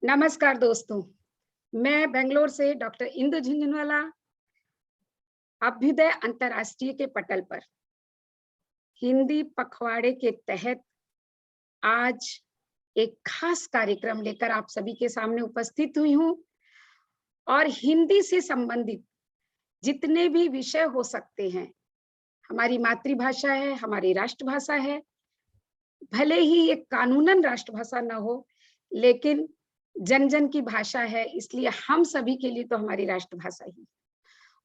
नमस्कार दोस्तों, मैं बेंगलोर से डॉक्टर इंदु झुंझुनवाला अभ्युदय अंतर्राष्ट्रीय के पटल पर हिंदी पखवाड़े के तहत आज एक खास कार्यक्रम लेकर आप सभी के सामने उपस्थित हुई हूँ और हिंदी से संबंधित जितने भी विषय हो सकते हैं, हमारी मातृभाषा है, हमारी राष्ट्रभाषा है, भले ही ये कानूनन राष्ट्रभाषा न हो, लेकिन जन जन की भाषा है, इसलिए हम सभी के लिए तो हमारी राष्ट्रभाषा ही।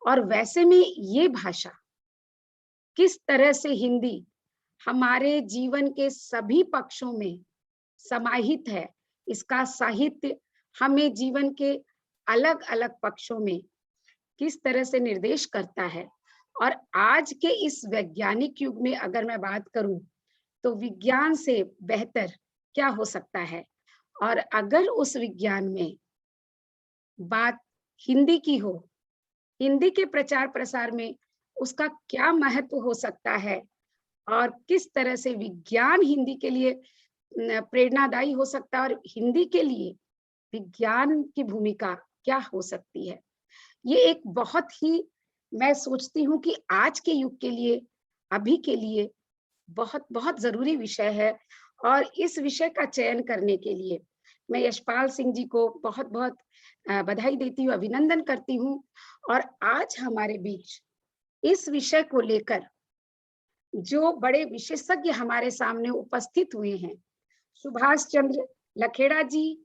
और वैसे में ये भाषा किस तरह से हिंदी हमारे जीवन के सभी पक्षों में समाहित है, इसका साहित्य हमें जीवन के अलग अलग पक्षों में किस तरह से निर्देश करता है। और आज के इस वैज्ञानिक युग में अगर मैं बात करूं तो विज्ञान से बेहतर क्या हो सकता है, और अगर उस विज्ञान में बात हिंदी की हो, हिंदी के प्रचार प्रसार में उसका क्या महत्व हो सकता है और किस तरह से विज्ञान हिंदी के लिए प्रेरणादायी हो सकता है और हिंदी के लिए विज्ञान की भूमिका क्या हो सकती है। ये एक बहुत ही, मैं सोचती हूँ कि आज के युग के लिए, अभी के लिए बहुत बहुत जरूरी विषय है। और इस विषय का चयन करने के लिए मैं यशपाल सिंह जी को बहुत बहुत बधाई देती हूँ, अभिनंदन करती हूँ। और आज हमारे बीच इस विषय को लेकर जो बड़े विशेषज्ञ हमारे सामने उपस्थित हुए हैं, सुभाष चंद्र लखेड़ा जी,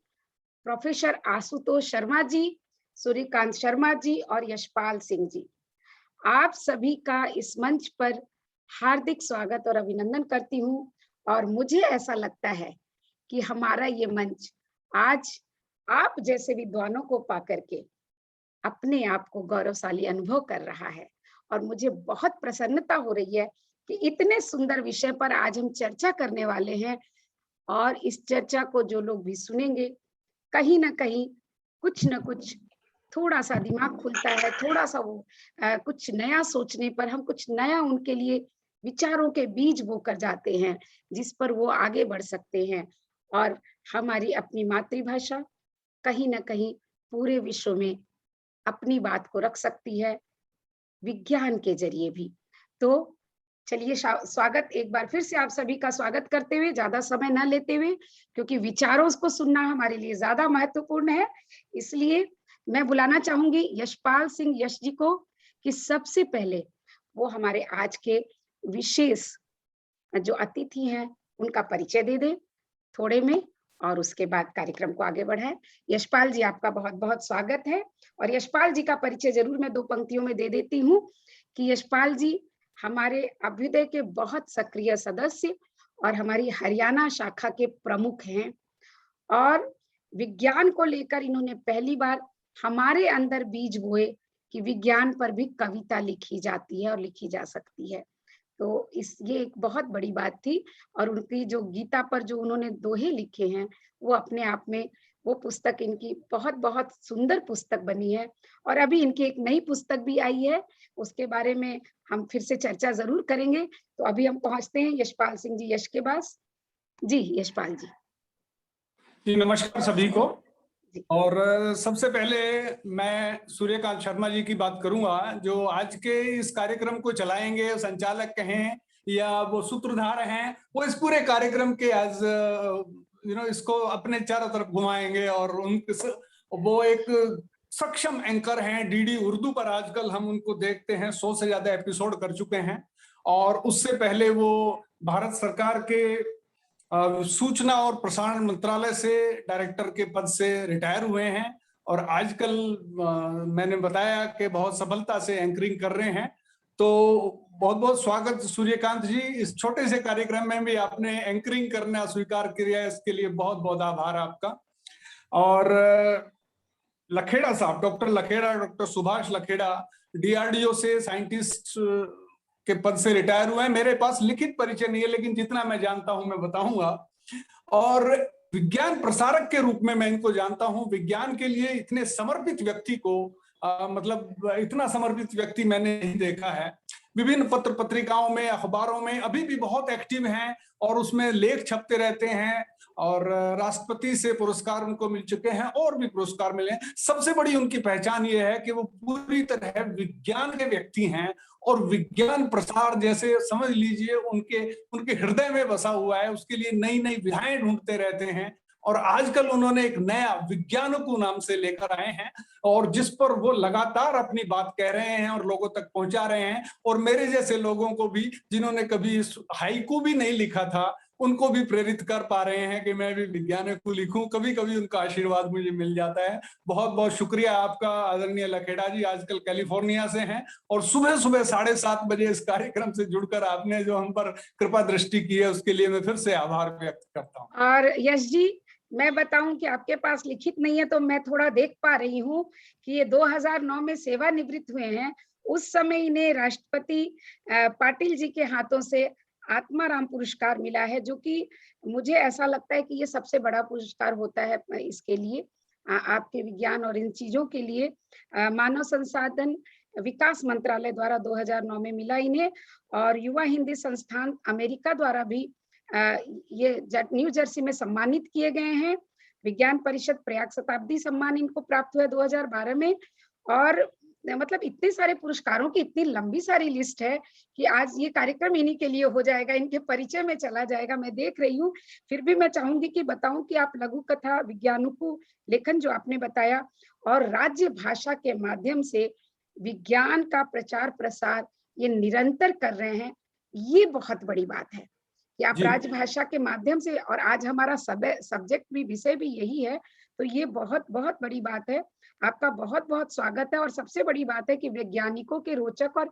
प्रोफेसर आशुतोष शर्मा जी, सूर्यकांत शर्मा जी और यशपाल सिंह जी, आप सभी का इस मंच पर हार्दिक स्वागत और अभिनंदन करती हूँ। और मुझे ऐसा लगता है कि हमारा ये मंच आज आप जैसे विद्वानों को पाकर के अपने आप को गौरवशाली अनुभव कर रहा है। और मुझे बहुत प्रसन्नता हो रही है कि इतने सुंदर विषय पर आज हम चर्चा करने वाले हैं। और इस चर्चा को जो लोग भी सुनेंगे, कहीं ना कहीं कुछ न कुछ थोड़ा सा दिमाग खुलता है, थोड़ा सा वो कुछ नया सोचने पर हम कुछ नया उनके लिए विचारों के बीज बोकर जाते हैं, जिस पर वो आगे बढ़ सकते हैं। और हमारी अपनी मातृभाषा कहीं ना कहीं पूरे विश्व में अपनी बात को रख सकती है, विज्ञान के जरिए भी। तो चलिए स्वागत, एक बार फिर से आप सभी का स्वागत करते हुए, ज्यादा समय ना लेते हुए, क्योंकि विचारों को सुनना हमारे लिए ज्यादा महत्वपूर्ण है, इसलिए मैं बुलाना चाहूंगी यशपाल सिंह यश जी को कि सबसे पहले वो हमारे आज के विशेष जो अतिथि हैं उनका परिचय दे दे थोड़े में, और उसके बाद कार्यक्रम को आगे बढ़ाएं। यशपाल जी, आपका बहुत बहुत स्वागत है। और यशपाल जी का परिचय जरूर मैं 2 पंक्तियों में दे देती हूँ कि यशपाल जी हमारे अभ्युदय के बहुत सक्रिय सदस्य और हमारी हरियाणा शाखा के प्रमुख हैं। और विज्ञान को लेकर इन्होंने पहली बार हमारे अंदर बीज बोए कि विज्ञान पर भी कविता लिखी जाती है और लिखी जा सकती है। तो ये एक बहुत बड़ी बात थी। और उनकी जो गीता पर जो उन्होंने दोहे लिखे हैं, वो अपने आप में, वो पुस्तक इनकी बहुत बहुत सुंदर पुस्तक बनी है। और अभी इनकी एक नई पुस्तक भी आई है, उसके बारे में हम फिर से चर्चा जरूर करेंगे। तो अभी हम पहुंचते हैं यशपाल सिंह जी यश के पास। जी यशपाल जी। जी नमस्कार सभी को। और सबसे पहले मैं सूर्यकांत शर्मा जी की बात करूंगा, जो आज के इस कार्यक्रम को चलाएंगे, संचालक कहें या वो सूत्रधार हैं, वो इस पूरे कार्यक्रम के आज इसको अपने चारों तरफ घुमाएंगे। और वो एक सक्षम एंकर हैं, डीडी उर्दू पर आजकल हम उनको देखते हैं, 100 से ज्यादा एपिसोड कर चुके हैं। और उससे पहले वो भारत सरकार के सूचना और प्रसारण मंत्रालय से डायरेक्टर के पद से रिटायर हुए हैं। और आजकल मैंने बताया कि बहुत सफलता से एंकरिंग कर रहे हैं। तो बहुत बहुत स्वागत सूर्यकांत जी, इस छोटे से कार्यक्रम में भी आपने एंकरिंग करना स्वीकार किया, इसके लिए बहुत बहुत आभार आपका। और लखेड़ा साहब, doctor Lakhera, doctor Subhash Lakhera DRDO से साइंटिस्ट के पद से रिटायर हुए हैं। मेरे पास लिखित परिचय नहीं है, लेकिन जितना मैं जानता हूं मैं बताऊंगा। और विज्ञान प्रसारक के रूप में मैं इनको जानता हूं। विज्ञान के लिए इतने समर्पित व्यक्ति को मतलब इतना समर्पित व्यक्ति मैंने नहीं देखा है। विभिन्न पत्र पत्रिकाओं में, अखबारों में अभी भी बहुत एक्टिव हैं और उसमें लेख छपते रहते हैं और राष्ट्रपति से पुरस्कार उनको मिल चुके हैं और भी पुरस्कार मिले हैं। सबसे बड़ी उनकी पहचान ये है कि वो पूरी तरह विज्ञान के व्यक्ति हैं और विज्ञान प्रसार जैसे समझ लीजिए उनके हृदय में बसा हुआ है। उसके लिए नई नई विधाएं ढूंढते रहते हैं और आजकल उन्होंने एक नया विज्ञानकु नाम से लेकर आए हैं और जिस पर वो लगातार अपनी बात कह रहे हैं और लोगों तक पहुंचा रहे हैं। और मेरे जैसे लोगों को भी, जिन्होंने कभी हाइकू भी नहीं लिखा था, उनको भी प्रेरित कर पा रहे हैं कि मैं भी विज्ञानकु लिखूं। कभी कभी उनका आशीर्वाद मुझे मिल जाता है। बहुत बहुत शुक्रिया आपका आदरणीय लखेड़ा जी, आजकल कैलिफोर्निया से हैं और सुबह सुबह 7:30 बजे इस कार्यक्रम से जुड़कर आपने जो हम पर कृपा दृष्टि की है उसके लिए मैं फिर से आभार व्यक्त करता हूँ। और यश जी, मैं बताऊं कि आपके पास लिखित नहीं है तो मैं थोड़ा देख पा रही हूँ कि ये 2009 में सेवानिवृत्त हुए हैं। उस समय इन्हें राष्ट्रपति पाटिल जी के हाथों से आत्माराम पुरस्कार मिला है, जो कि मुझे ऐसा लगता है कि ये सबसे बड़ा पुरस्कार होता है इसके लिए, आपके विज्ञान और इन चीजों के लिए। मानव संसाधन विकास मंत्रालय द्वारा 2009 में मिला इन्हें और युवा हिंदी संस्थान अमेरिका द्वारा भी ये न्यू जर्सी में सम्मानित किए गए हैं। विज्ञान परिषद प्रयाग शताब्दी सम्मान इनको प्राप्त हुआ 2012 में। और मतलब इतने सारे पुरस्कारों की इतनी लंबी सारी लिस्ट है कि आज ये कार्यक्रम इन्हीं के लिए हो जाएगा, इनके परिचय में चला जाएगा, मैं देख रही हूँ। फिर भी मैं चाहूंगी कि बताऊं कि आप लघु कथा, विज्ञानकु लेखन जो आपने बताया और राज्य भाषा के माध्यम से विज्ञान का प्रचार प्रसार ये निरंतर कर रहे हैं, ये बहुत बड़ी बात है कि आप राजभाषा के माध्यम से, और आज हमारा सब्जेक्ट भी, विषय भी यही है, तो ये बहुत बहुत बड़ी बात है। आपका बहुत बहुत स्वागत है। और सबसे बड़ी बात है कि वैज्ञानिकों के रोचक और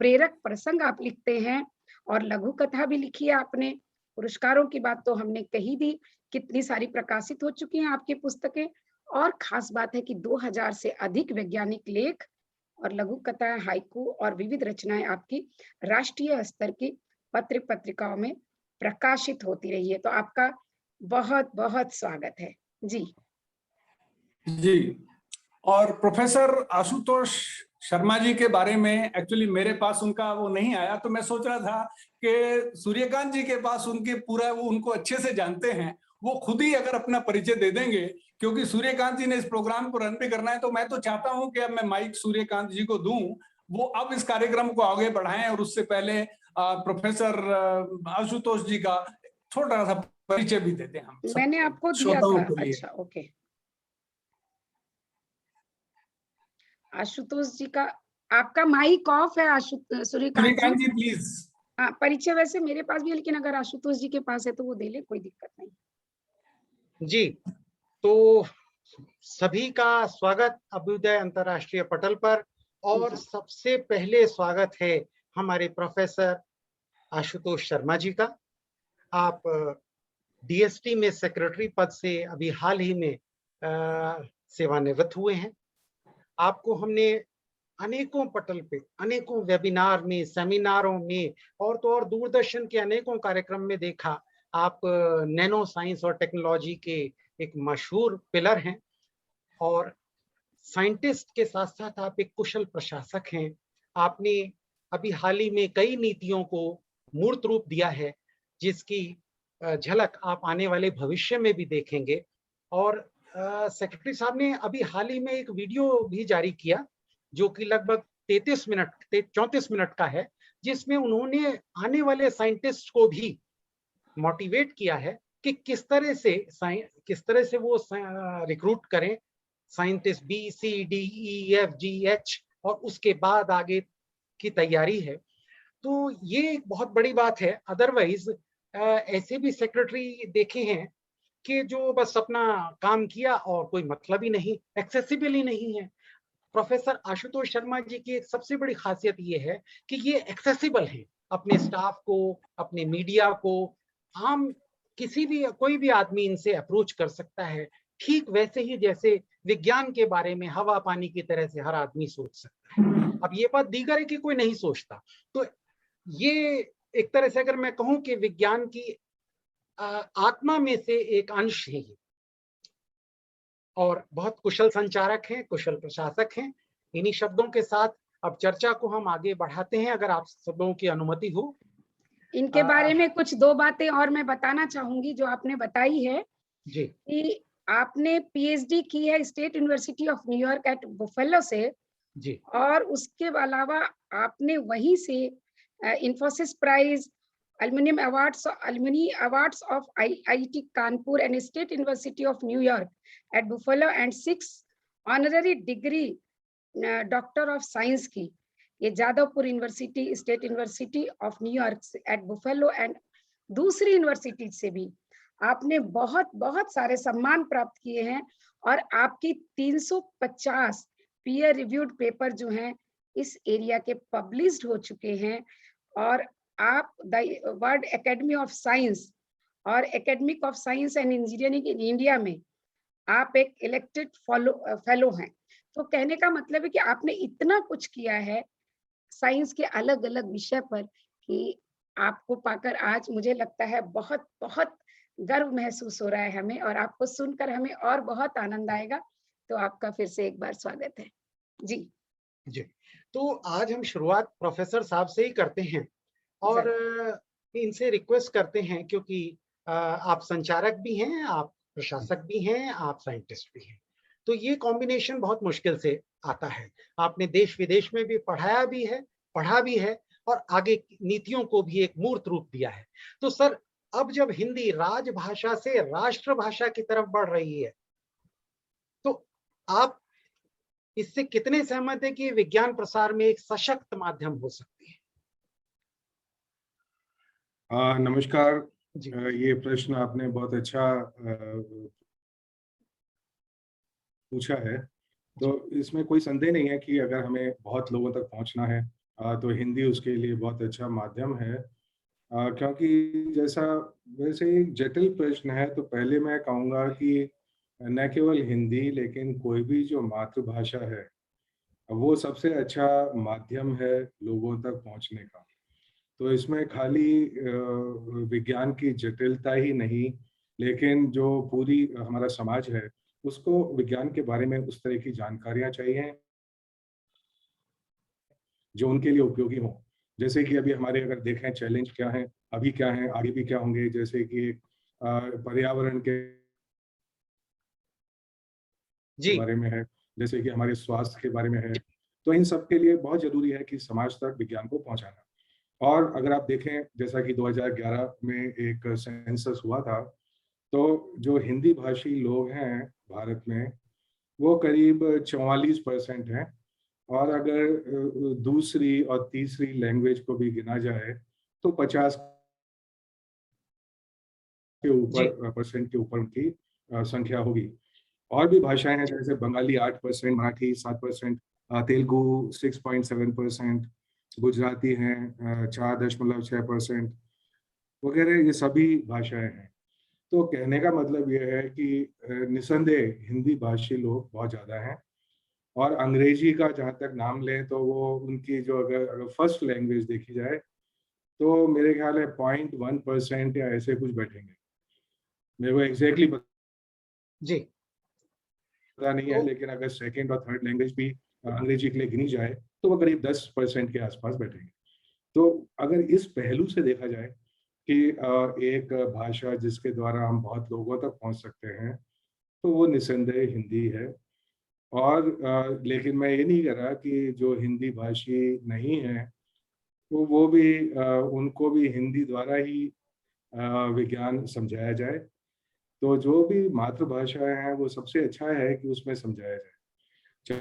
प्रेरक प्रसंग आप लिखते हैं और लघु कथा भी लिखी है आपने। पुरस्कारों की बात तो हमने कही दी, कितनी सारी प्रकाशित हो चुकी हैं आपकी पुस्तकें। और खास बात है कि 2000 से अधिक वैज्ञानिक लेख और लघु कथाएं, हाइकू और विविध रचनाएं आपकी राष्ट्रीय स्तर की पत्र पत्रिकाओं में प्रकाशित होती रही है। तो आपका बहुत बहुत स्वागत है जी। जी, और प्रोफेसर आशुतोष शर्मा जी के बारे में एक्चुअली मेरे पास उनका वो नहीं आया, तो मैं सोच रहा था कि सूर्यकांत जी के पास उनके पूरा वो उनको अच्छे से जानते हैं, वो खुद ही अगर अपना परिचय दे देंगे, क्योंकि सूर्यकांत जी ने इस प्रोग्राम को रन भी करना है। तो मैं तो चाहता हूं कि अब मैं माइक सूर्यकांत जी को दूं, वो अब इस कार्यक्रम को आगे बढ़ाएं। और उससे पहले प्रोफेसर आशुतोष जी का थोड़ा सा परिचय भी देते हैं हम मैंने आपको दिया था। अच्छा, ओके। आशुतोष जी का, आपका माइक ऑफ है। सूर्यकांत जी प्लीज। हाँ, परिचय वैसे मेरे पास भी है, लेकिन अगर आशुतोष जी के पास है तो वो दे ले, कोई दिक्कत नहीं जी। तो सभी का स्वागत अभ्युदय अंतर्राष्ट्रीय पटल पर। और सबसे पहले स्वागत है हमारे प्रोफेसर आशुतोष शर्मा जी का। आप डीएसटी में सेक्रेटरी पद से अभी हाल ही में सेवानिवृत्त हुए हैं। आपको हमने अनेकों पटल पे, अनेकों वेबिनार में, सेमिनारों में और तो और दूरदर्शन के अनेकों कार्यक्रम में देखा। आप नैनो साइंस और टेक्नोलॉजी के एक मशहूर पिलर हैं और साइंटिस्ट के साथ साथ आप एक कुशल प्रशासक हैं। आपने अभी हाल ही में कई नीतियों को मूर्त रूप दिया है, जिसकी झलक आप आने वाले भविष्य में भी देखेंगे। और सेक्रेटरी साहब ने अभी हाल ही में एक वीडियो भी जारी किया, जो कि लगभग 34 मिनट का है, जिसमें उन्होंने आने वाले साइंटिस्ट को भी मोटिवेट किया है कि किस तरह से वो रिक्रूट करें साइंटिस्ट बी, सी, डी, ई, एफ, जी, एच, और उसके बाद आगे की तैयारी है। तो ये एक बहुत बड़ी बात है। अदरवाइज ऐसे भी सेक्रेटरी देखे हैं कि जो बस अपना काम किया और कोई मतलब ही नहीं, एक्सेसिबल ही नहीं है। प्रोफेसर आशुतोष शर्मा जी की एक सबसे बड़ी खासियत ये है कि ये एक्सेसिबल है अपने स्टाफ को, अपने मीडिया को। आम कोई भी आदमी इनसे अप्रोच कर सकता है, ठीक वैसे ही जैसे विज्ञान के बारे में हवा पानी की तरह से हर आदमी सोच सकता है। अब ये बात दीगर है कि कोई नहीं सोचता। तो ये एक तरह से अगर मैं कहूं कि विज्ञान की आत्मा में से एक अंश है ये। और बहुत कुशल संचारक हैं, कुशल प्रशासक हैं। इन्हीं शब्दों के साथ अब चर्चा को हम आगे बढ़ाते हैं, अगर आप सब लोगों की अनुमति हो। इनके बारे में कुछ 2 बातें और मैं बताना चाहूंगी जो आपने बताई है जी कि आपने पीएचडी की है state university of New York eight buffalo से, जी और उसके अलावा आपने वहीं से Infosys prize, अलुमनी awards of IIT Kanpur and state university of New York eight buffalo and 6 honorary degree doctor of science की। ये Jadavpur university, state university of New York eight buffalo and दूसरी यूनिवर्सिटी से भी आपने बहुत बहुत सारे सम्मान प्राप्त किए हैं, और आपकी 350 पीयर रिव्यूड पेपर जो हैं इस एरिया के पब्लिश्ड हो चुके हैं। और आप the World Academy of Science और academic of science and engineering in India में आप एक इलेक्टेड फेलो हैं। तो कहने का मतलब है कि आपने इतना कुछ किया है साइंस के अलग अलग विषय पर कि आपको पाकर आज मुझे लगता है बहुत बहुत गर्व महसूस हो रहा है हमें, और आपको सुनकर हमें और बहुत आनंद आएगा। तो आपका फिर से एक बार स्वागत है। जी जी। तो आज हम शुरुआत प्रोफेसर साहब से ही करते हैं, और इनसे रिक्वेस्ट करते हैं, क्योंकि आप संचारक भी हैं, आप प्रशासक भी हैं, आप साइंटिस्ट भी हैं, तो ये कॉम्बिनेशन बहुत मुश्किल से आता है। आपने देश विदेश में भी पढ़ाया भी है, पढ़ा भी है, और आगे नीतियों को भी एक मूर्त रूप दिया है। तो सर, अब जब हिंदी राजभाषा से राष्ट्रभाषा की तरफ बढ़ रही है, तो आप इससे कितने सहमत है कि विज्ञान प्रसार में एक सशक्त माध्यम हो सकती है? नमस्कार। जी ये प्रश्न आपने बहुत अच्छा पूछा है। तो इसमें कोई संदेह नहीं है कि अगर हमें बहुत लोगों तक पहुंचना है तो हिंदी उसके लिए बहुत अच्छा माध्यम है। क्योंकि जैसा वैसे एक जटिल प्रश्न है, तो पहले मैं कहूँगा कि न केवल हिंदी लेकिन कोई भी जो मातृभाषा है वो सबसे अच्छा माध्यम है लोगों तक पहुंचने का। तो इसमें खाली विज्ञान की जटिलता ही नहीं, लेकिन जो पूरी हमारा समाज है उसको विज्ञान के बारे में उस तरह की जानकारियां चाहिए जो उनके लिए उपयोगी हों। जैसे कि अभी हमारे अगर देखें चैलेंज क्या है, अभी क्या है, आगे भी क्या होंगे, जैसे कि पर्यावरण के जी बारे में है, जैसे कि हमारे स्वास्थ्य के बारे में है। तो इन सब के लिए बहुत जरूरी है कि समाज तक विज्ञान को पहुंचाना। और अगर आप देखें, जैसा कि 2011 में एक सेंसस हुआ था, तो जो हिंदी भाषी लोग हैं भारत में वो करीब 44% हैं, और अगर दूसरी और तीसरी लैंग्वेज को भी गिना जाए तो 50 के ऊपर परसेंट के ऊपर उनकी संख्या होगी। और भी भाषाएं हैं, जैसे बंगाली 8%, मराठी 7%, तेलुगु 6.7%, गुजराती हैं 4.6% वगैरह, ये सभी भाषाएं हैं। तो कहने का मतलब ये है कि निसंदेह हिंदी भाषी लोग बहुत ज़्यादा हैं। और अंग्रेजी का जहाँ तक नाम लें तो वो उनकी जो अगर फर्स्ट लैंग्वेज देखी जाए तो मेरे ख्याल है 0.1% या ऐसे कुछ बैठेंगे। मेरे को एग्जैक्टली जी पता नहीं है, लेकिन अगर सेकंड और थर्ड लैंग्वेज भी अंग्रेजी के लिए गिनी जाए तो वो करीब 10% के आसपास बैठेंगे। तो अगर इस पहलू से देखा जाए कि एक भाषा जिसके द्वारा हम बहुत लोगों तक पहुंच सकते हैं, तो वो निसंदेह हिंदी है। और लेकिन मैं ये नहीं कह रहा कि जो हिंदी भाषी नहीं है तो वो भी उनको भी हिंदी द्वारा ही विज्ञान समझाया जाए। तो जो भी मातृभाषा है वो सबसे अच्छा है कि उसमें समझाया जाए,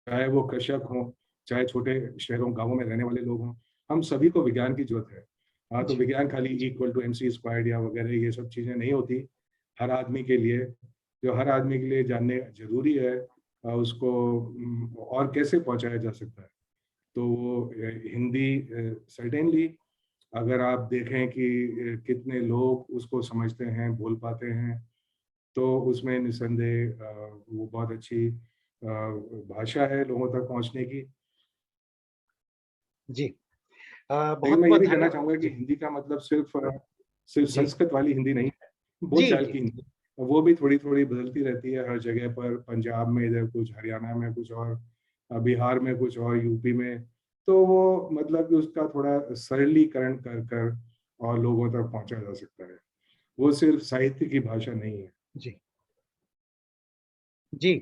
चाहे वो कृषक हों, चाहे छोटे शहरों गांवों में रहने वाले लोग हों, हम सभी को विज्ञान की जरूरत है। तो विज्ञान खाली इक्वल टू MC² या वगैरह ये सब चीज़ें नहीं होती। हर आदमी के लिए, जो हर आदमी के लिए जानने जरूरी है, उसको और कैसे पहुंचाया जा सकता है, तो वो हिंदी सर्टेनली, अगर आप देखें कि कितने लोग उसको समझते हैं, बोल पाते हैं, तो उसमें निसंदेह वो बहुत अच्छी भाषा है लोगों तक पहुंचने की। जी लेकिन बहुत मैं ये बहुत भी कहना धन्यवाद। चाहूंगा कि हिंदी का मतलब सिर्फ जी संस्कृत वाली हिंदी नहीं है, जी बोलचाल जी की हिंदी। वो भी थोड़ी थोड़ी बदलती रहती है हर जगह पर, पंजाब में इधर कुछ, हरियाणा में कुछ और, बिहार में कुछ और, यूपी में, तो वो मतलब कि उसका थोड़ा सरलीकरण कर कर और लोगों तक पहुंचा जा सकता है। वो सिर्फ साहित्य की भाषा नहीं है। जी जी।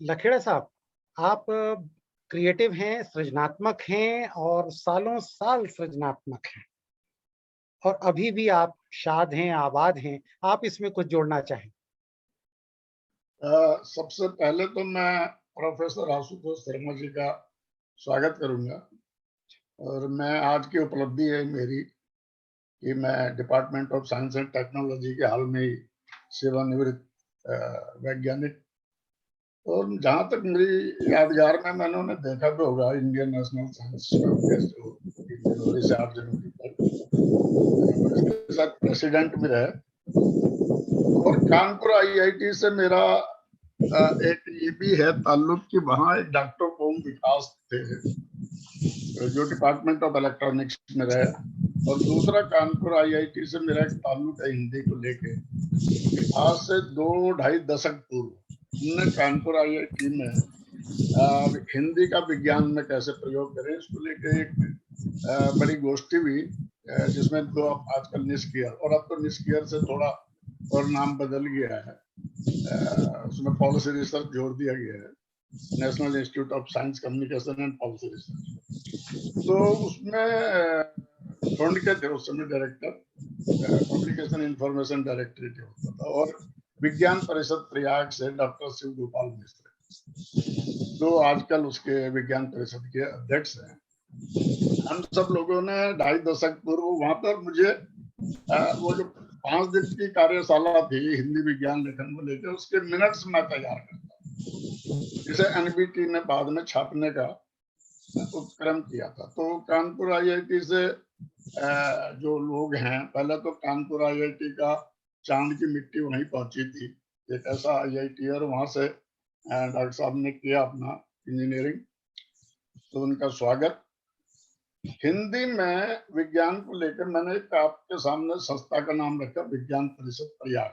लखेड़ा साहब, आप क्रिएटिव हैं, सृजनात्मक हैं और सालों साल सृजनात्मक हैं, और अभी भी आप शाद हैं, आबाद हैं। आप इसमें कुछ जोड़ना चाहें? सबसे पहले तो मैं प्रोफेसर आशुतोष शर्मा जी का स्वागत करूंगा, और मैं आज की उपलब्धि है मेरी कि मैं department of science and technology के हाल में ही सेवानिवृत्त वैज्ञानिक, और जहां तक मेरी यादगार में मैंने देखा भी होगा इंडियन नेशनल साइंस जो रिसर्च इसके साथ प्रेसिडेंट भी रहे, और कानपुर आईआईटी से मेरा एक ये भी है ताल्लुक कि वहाँ एक डॉक्टर ओम विकास थे जो डिपार्टमेंट ऑफ इलेक्ट्रॉनिक्स में रहे, और दूसरा कानपुर आईआईटी से मेरा एक ताल्लुक है हिंदी को लेके। आज से 2-2.5 दशक पूर्व हमने कानपुर आईआईटी में हिंदी का विज्ञान में कैसे प्रयोग करें इसको लेके एक बड़ी गोष्ठी हुई, जिसमें तो आजकल निष्क्रियर, और अब तो निष्क्रियर से थोड़ा और नाम बदल गया है, उसमें पॉलिसी रिसर्च जोड़ दिया गया है, national institute of science communication and policy research. तो उसमें फंड के थे उस समय डायरेक्टर, पब्लिकेशन इंफॉर्मेशन डायरेक्टरेट होता था, और विज्ञान परिषद प्रयाग से डॉक्टर शिव गोपाल मिश्र जो आजकल उसके विज्ञान परिषद के अध्यक्ष हैं। हम सब लोगों ने 2.5 दशक पूर्व वहां पर मुझे वो जो 5 दिन की कार्यशाला थी हिंदी विज्ञान लेखन को लेकर, उसके मिनट्स मैं तैयार करता, जिसे एनबीटी ने बाद में छापने का उपक्रम किया था। तो कानपुर आईआईटी से जो लोग हैं, पहले तो कानपुर आईआईटी का चांद की मिट्टी वहीं पहुंची थी, एक ऐसा आईआईटी, और वहां से डॉक्टर साहब ने किया अपना इंजीनियरिंग, तो उनका स्वागत। हिंदी में विज्ञान को लेकर मैंने आपके सामने संस्था का नाम रखा विज्ञान परिषद प्रयाग।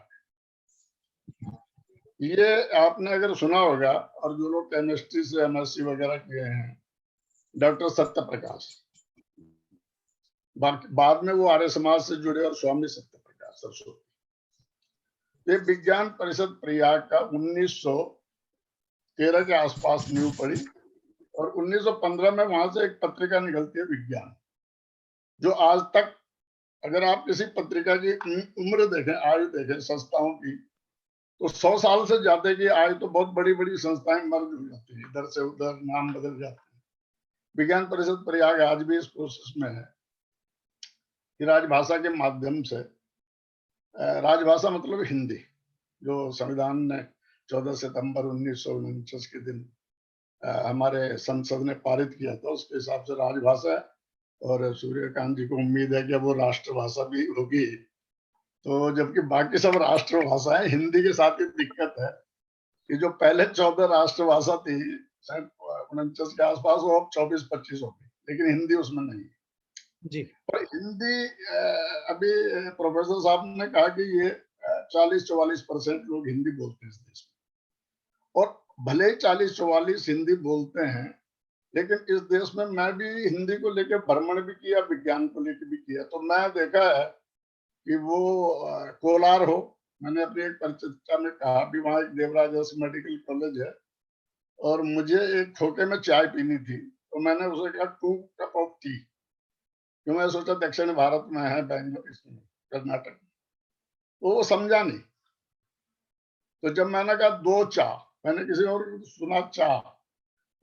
ये आपने अगर सुना होगा, और जो लोग केमिस्ट्री से एमएससी वगैरह किए हैं, डॉक्टर सत्य प्रकाश, बाद में वो आर्य समाज से जुड़े, और स्वामी सत्य प्रकाश सरस्वती। ये विज्ञान परिषद प्रयाग का 1913 के आसपास नींव पड़ी, और 1915 में वहां से एक पत्रिका निकलती है विज्ञान, जो आज तक अगर आप किसी पत्रिका की उम्र देखें, आयु देखें संस्थाओं की, तो 100 साल से ज्यादा की आयु, तो बहुत बड़ी बड़ी संस्थाएं मर्ज हो जाती है, इधर से उधर नाम बदल जाते हैं। विज्ञान परिषद प्रयाग आज भी इस प्रोसेस में है कि राजभाषा के माध्यम से, राजभाषा मतलब हिंदी, जो संविधान ने 14 सितंबर 1949 के दिन हमारे संसद ने पारित किया था, उसके हिसाब से राजभाषा है, और सूर्यकांत जी को उम्मीद है कि वो राष्ट्रभाषा भी होगी। तो जबकि बाकी सब राष्ट्रभाषाएं, हिंदी के साथ ही दिक्कत है कि जो पहले 14 राष्ट्रभाषा थी 49 के आसपास, वो अब 24-25 हो गई, लेकिन हिंदी उसमें नहीं जी। और हिंदी अभी प्रोफेसर साहब ने कहा कि ये 40-44% लोग हिंदी बोलते हैं इस देश में, और भले ही 40-44 हिंदी बोलते हैं, लेकिन इस देश में मैं भी हिंदी को लेकर भ्रमण भी किया, विज्ञान को लेकर भी किया, तो मैं देखा है कि वो कोलार हो, मैंने अपनी एक परिचर्चा में कहा भी, वहाँ एक देवराज मेडिकल कॉलेज है, और मुझे एक खोके में चाय पीनी थी, तो मैंने उसे कहा 2 कप ऑफ टी, क्यों मैं सोचा दक्षिण भारत में है, बेंगलोर, कर्नाटक, तो वो समझा नहीं। तो जब मैंने कहा 2 चाय, मैंने किसी और सुना चाय,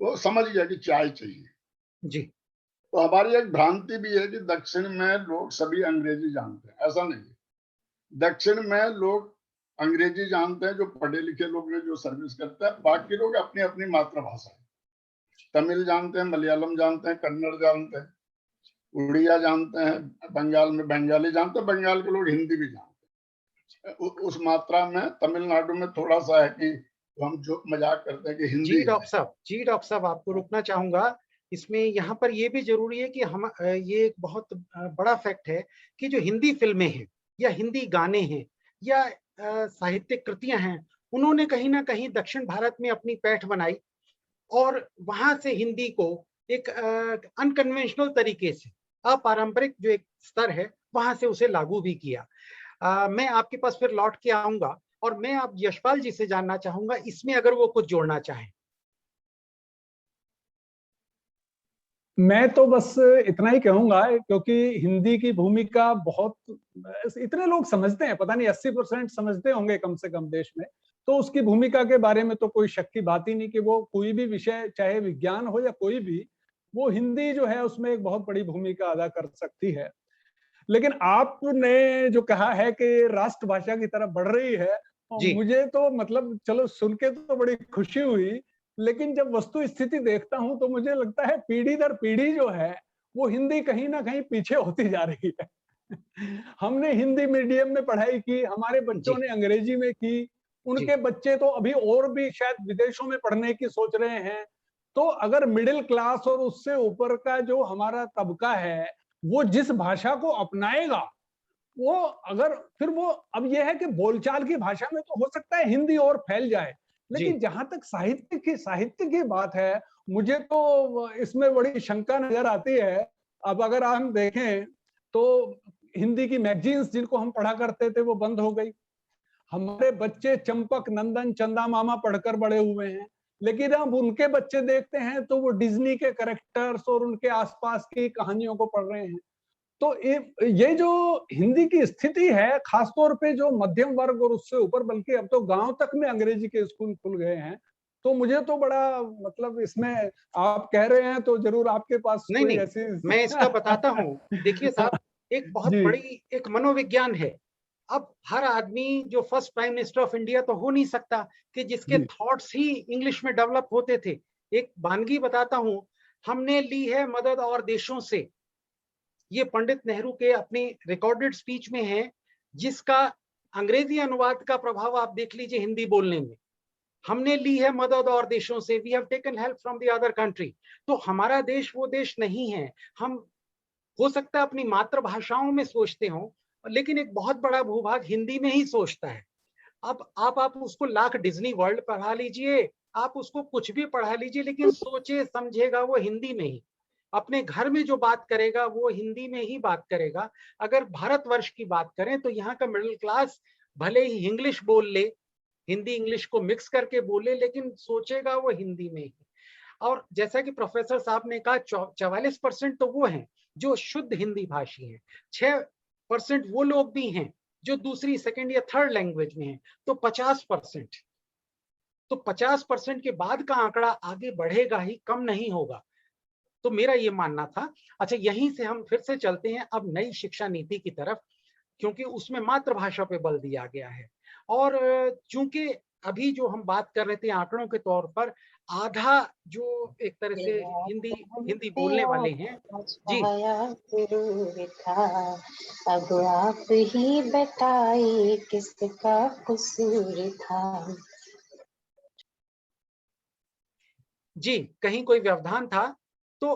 वो समझ गया कि चाय चाहिए जी। तो हमारी एक भ्रांति भी है कि दक्षिण में लोग सभी अंग्रेजी जानते हैं, ऐसा नहीं। दक्षिण में लोग अंग्रेजी जानते हैं, जो पढ़े लिखे लोग हैं, जो सर्विस करते हैं, बाकी लोग अपनी अपनी मातृभाषा है, तमिल जानते हैं, मलयालम जानते हैं, कन्नड़ जानते हैं, उड़िया जानते हैं, बंगाल में बंगाली जानते हैं, बंगाल के लोग हिंदी भी जानते हैं। उस मात्रा में तमिलनाडु में थोड़ा सा है कि हम जो मजाक करते हैं कि हिंदी। जी डॉक्टर साहब, आपको रोकना चाहूंगा इसमें। यहाँ पर ये भी जरूरी है कि हम, ये एक बहुत बड़ा फैक्ट है कि जो हिंदी फिल्में हैं या हिंदी गाने हैं या साहित्यिक कृतियां हैं, उन्होंने कहीं ना कहीं दक्षिण भारत में अपनी पैठ बनाई, और वहां से हिंदी को एक अनकन्वेंशनल तरीके से, अपारंपरिक जो एक स्तर है, वहां से उसे लागू भी किया। मैं आपके पास फिर लौट के आऊंगा और मैं अब यशपाल जी से जानना चाहूंगा इसमें अगर वो कुछ जोड़ना चाहें। मैं तो बस इतना ही कहूंगा, क्योंकि हिंदी की भूमिका बहुत, इतने लोग समझते हैं, पता नहीं 80% समझते होंगे कम से कम देश में, तो उसकी भूमिका के बारे में तो कोई शक की बात ही नहीं कि वो कोई भी विषय, चाहे विज्ञान हो या कोई भी, वो हिंदी जो है उसमें एक बहुत बड़ी भूमिका अदा कर सकती है। लेकिन आपने जो कहा है कि राष्ट्रभाषा की तरफ बढ़ रही है, जी। मुझे तो मतलब चलो सुन के तो बड़ी खुशी हुई, लेकिन जब वस्तु स्थिति देखता हूं तो मुझे लगता है पीढ़ी दर पीढ़ी जो है वो हिंदी कहीं ना कहीं पीछे होती जा रही है। हमने हिंदी मीडियम में पढ़ाई की, हमारे बच्चों ने अंग्रेजी में की, उनके बच्चे तो अभी और भी शायद विदेशों में पढ़ने की सोच रहे हैं। तो अगर मिडिल क्लास और उससे ऊपर का जो हमारा तबका है वो जिस भाषा को अपनाएगा, वो अगर फिर वो, अब ये है कि बोलचाल की भाषा में तो हो सकता है हिंदी और फैल जाए, लेकिन जहां तक साहित्य की बात है, मुझे तो इसमें बड़ी शंका नजर आती है। अब अगर हम देखें तो हिंदी की मैगजीन्स जिनको हम पढ़ा करते थे वो बंद हो गई। हमारे बच्चे चंपक, नंदन, चंदा मामा पढ़कर बड़े हुए हैं, लेकिन अब उनके बच्चे देखते हैं तो वो डिज्नी के कैरेक्टर्स और उनके आसपास की कहानियों को पढ़ रहे हैं। तो ये जो हिंदी की स्थिति है, खासतौर पे जो मध्यम वर्ग और उससे ऊपर, बल्कि अब तो गांव तक में अंग्रेजी के स्कूल खुल गए हैं, तो मुझे तो बड़ा मतलब इसमें, आप कह रहे हैं तो जरूर आपके पास नहीं कोई नहीं, ऐसी मैं इसका बताता हूँ। देखिए साहब, एक बहुत जी बड़ी एक मनोविज्ञान है। अब हर आदमी जो first prime minister of India तो हो नहीं सकता कि जिसके जी थॉट्स ही इंग्लिश में डेवलप होते थे। एक वानगी बताता हूँ, हमने ली है मदद और देशों से, ये पंडित नेहरू के अपनी रिकॉर्डेड स्पीच में है, जिसका अंग्रेजी अनुवाद का प्रभाव आप देख लीजिए हिंदी बोलने में। हमने ली है मदद और देशों से, we have taken help from the other country. तो हमारा देश वो देश नहीं है। हम हो सकता है अपनी मातृभाषाओं में सोचते हो, लेकिन एक बहुत बड़ा भूभाग हिंदी में ही सोचता है। अब आप उसको लाख डिज्नी वर्ल्ड पढ़ा लीजिए, आप उसको कुछ भी पढ़ा लीजिए, लेकिन सोचे समझेगा वो हिंदी में ही। अपने घर में जो बात करेगा वो हिंदी में ही बात करेगा। अगर भारतवर्ष की बात करें तो यहाँ का मिडिल क्लास भले ही इंग्लिश बोल ले, हिंदी इंग्लिश को मिक्स करके बोले, लेकिन सोचेगा वो हिंदी में ही। और जैसा कि प्रोफेसर साहब ने कहा, 44% तो वो हैं जो शुद्ध हिंदी भाषी हैं, 6% वो लोग भी हैं जो दूसरी, सेकंड या थर्ड लैंग्वेज में हैं। तो 50%, तो 50% के बाद का आंकड़ा आगे बढ़ेगा ही, कम नहीं होगा। तो मेरा ये मानना था। अच्छा, यहीं से हम फिर से चलते हैं अब नई शिक्षा नीति की तरफ, क्योंकि उसमें मातृभाषा पे बल दिया गया है। और चूंकि अभी जो हम बात कर रहे थे आंकड़ों के तौर पर, आधा जो एक तरह से हिंदी बोलने वाले हैं। जी जरूर था, अब आप ही बताइए किसका कसूर था। जी, कहीं कोई व्यवधान था। तो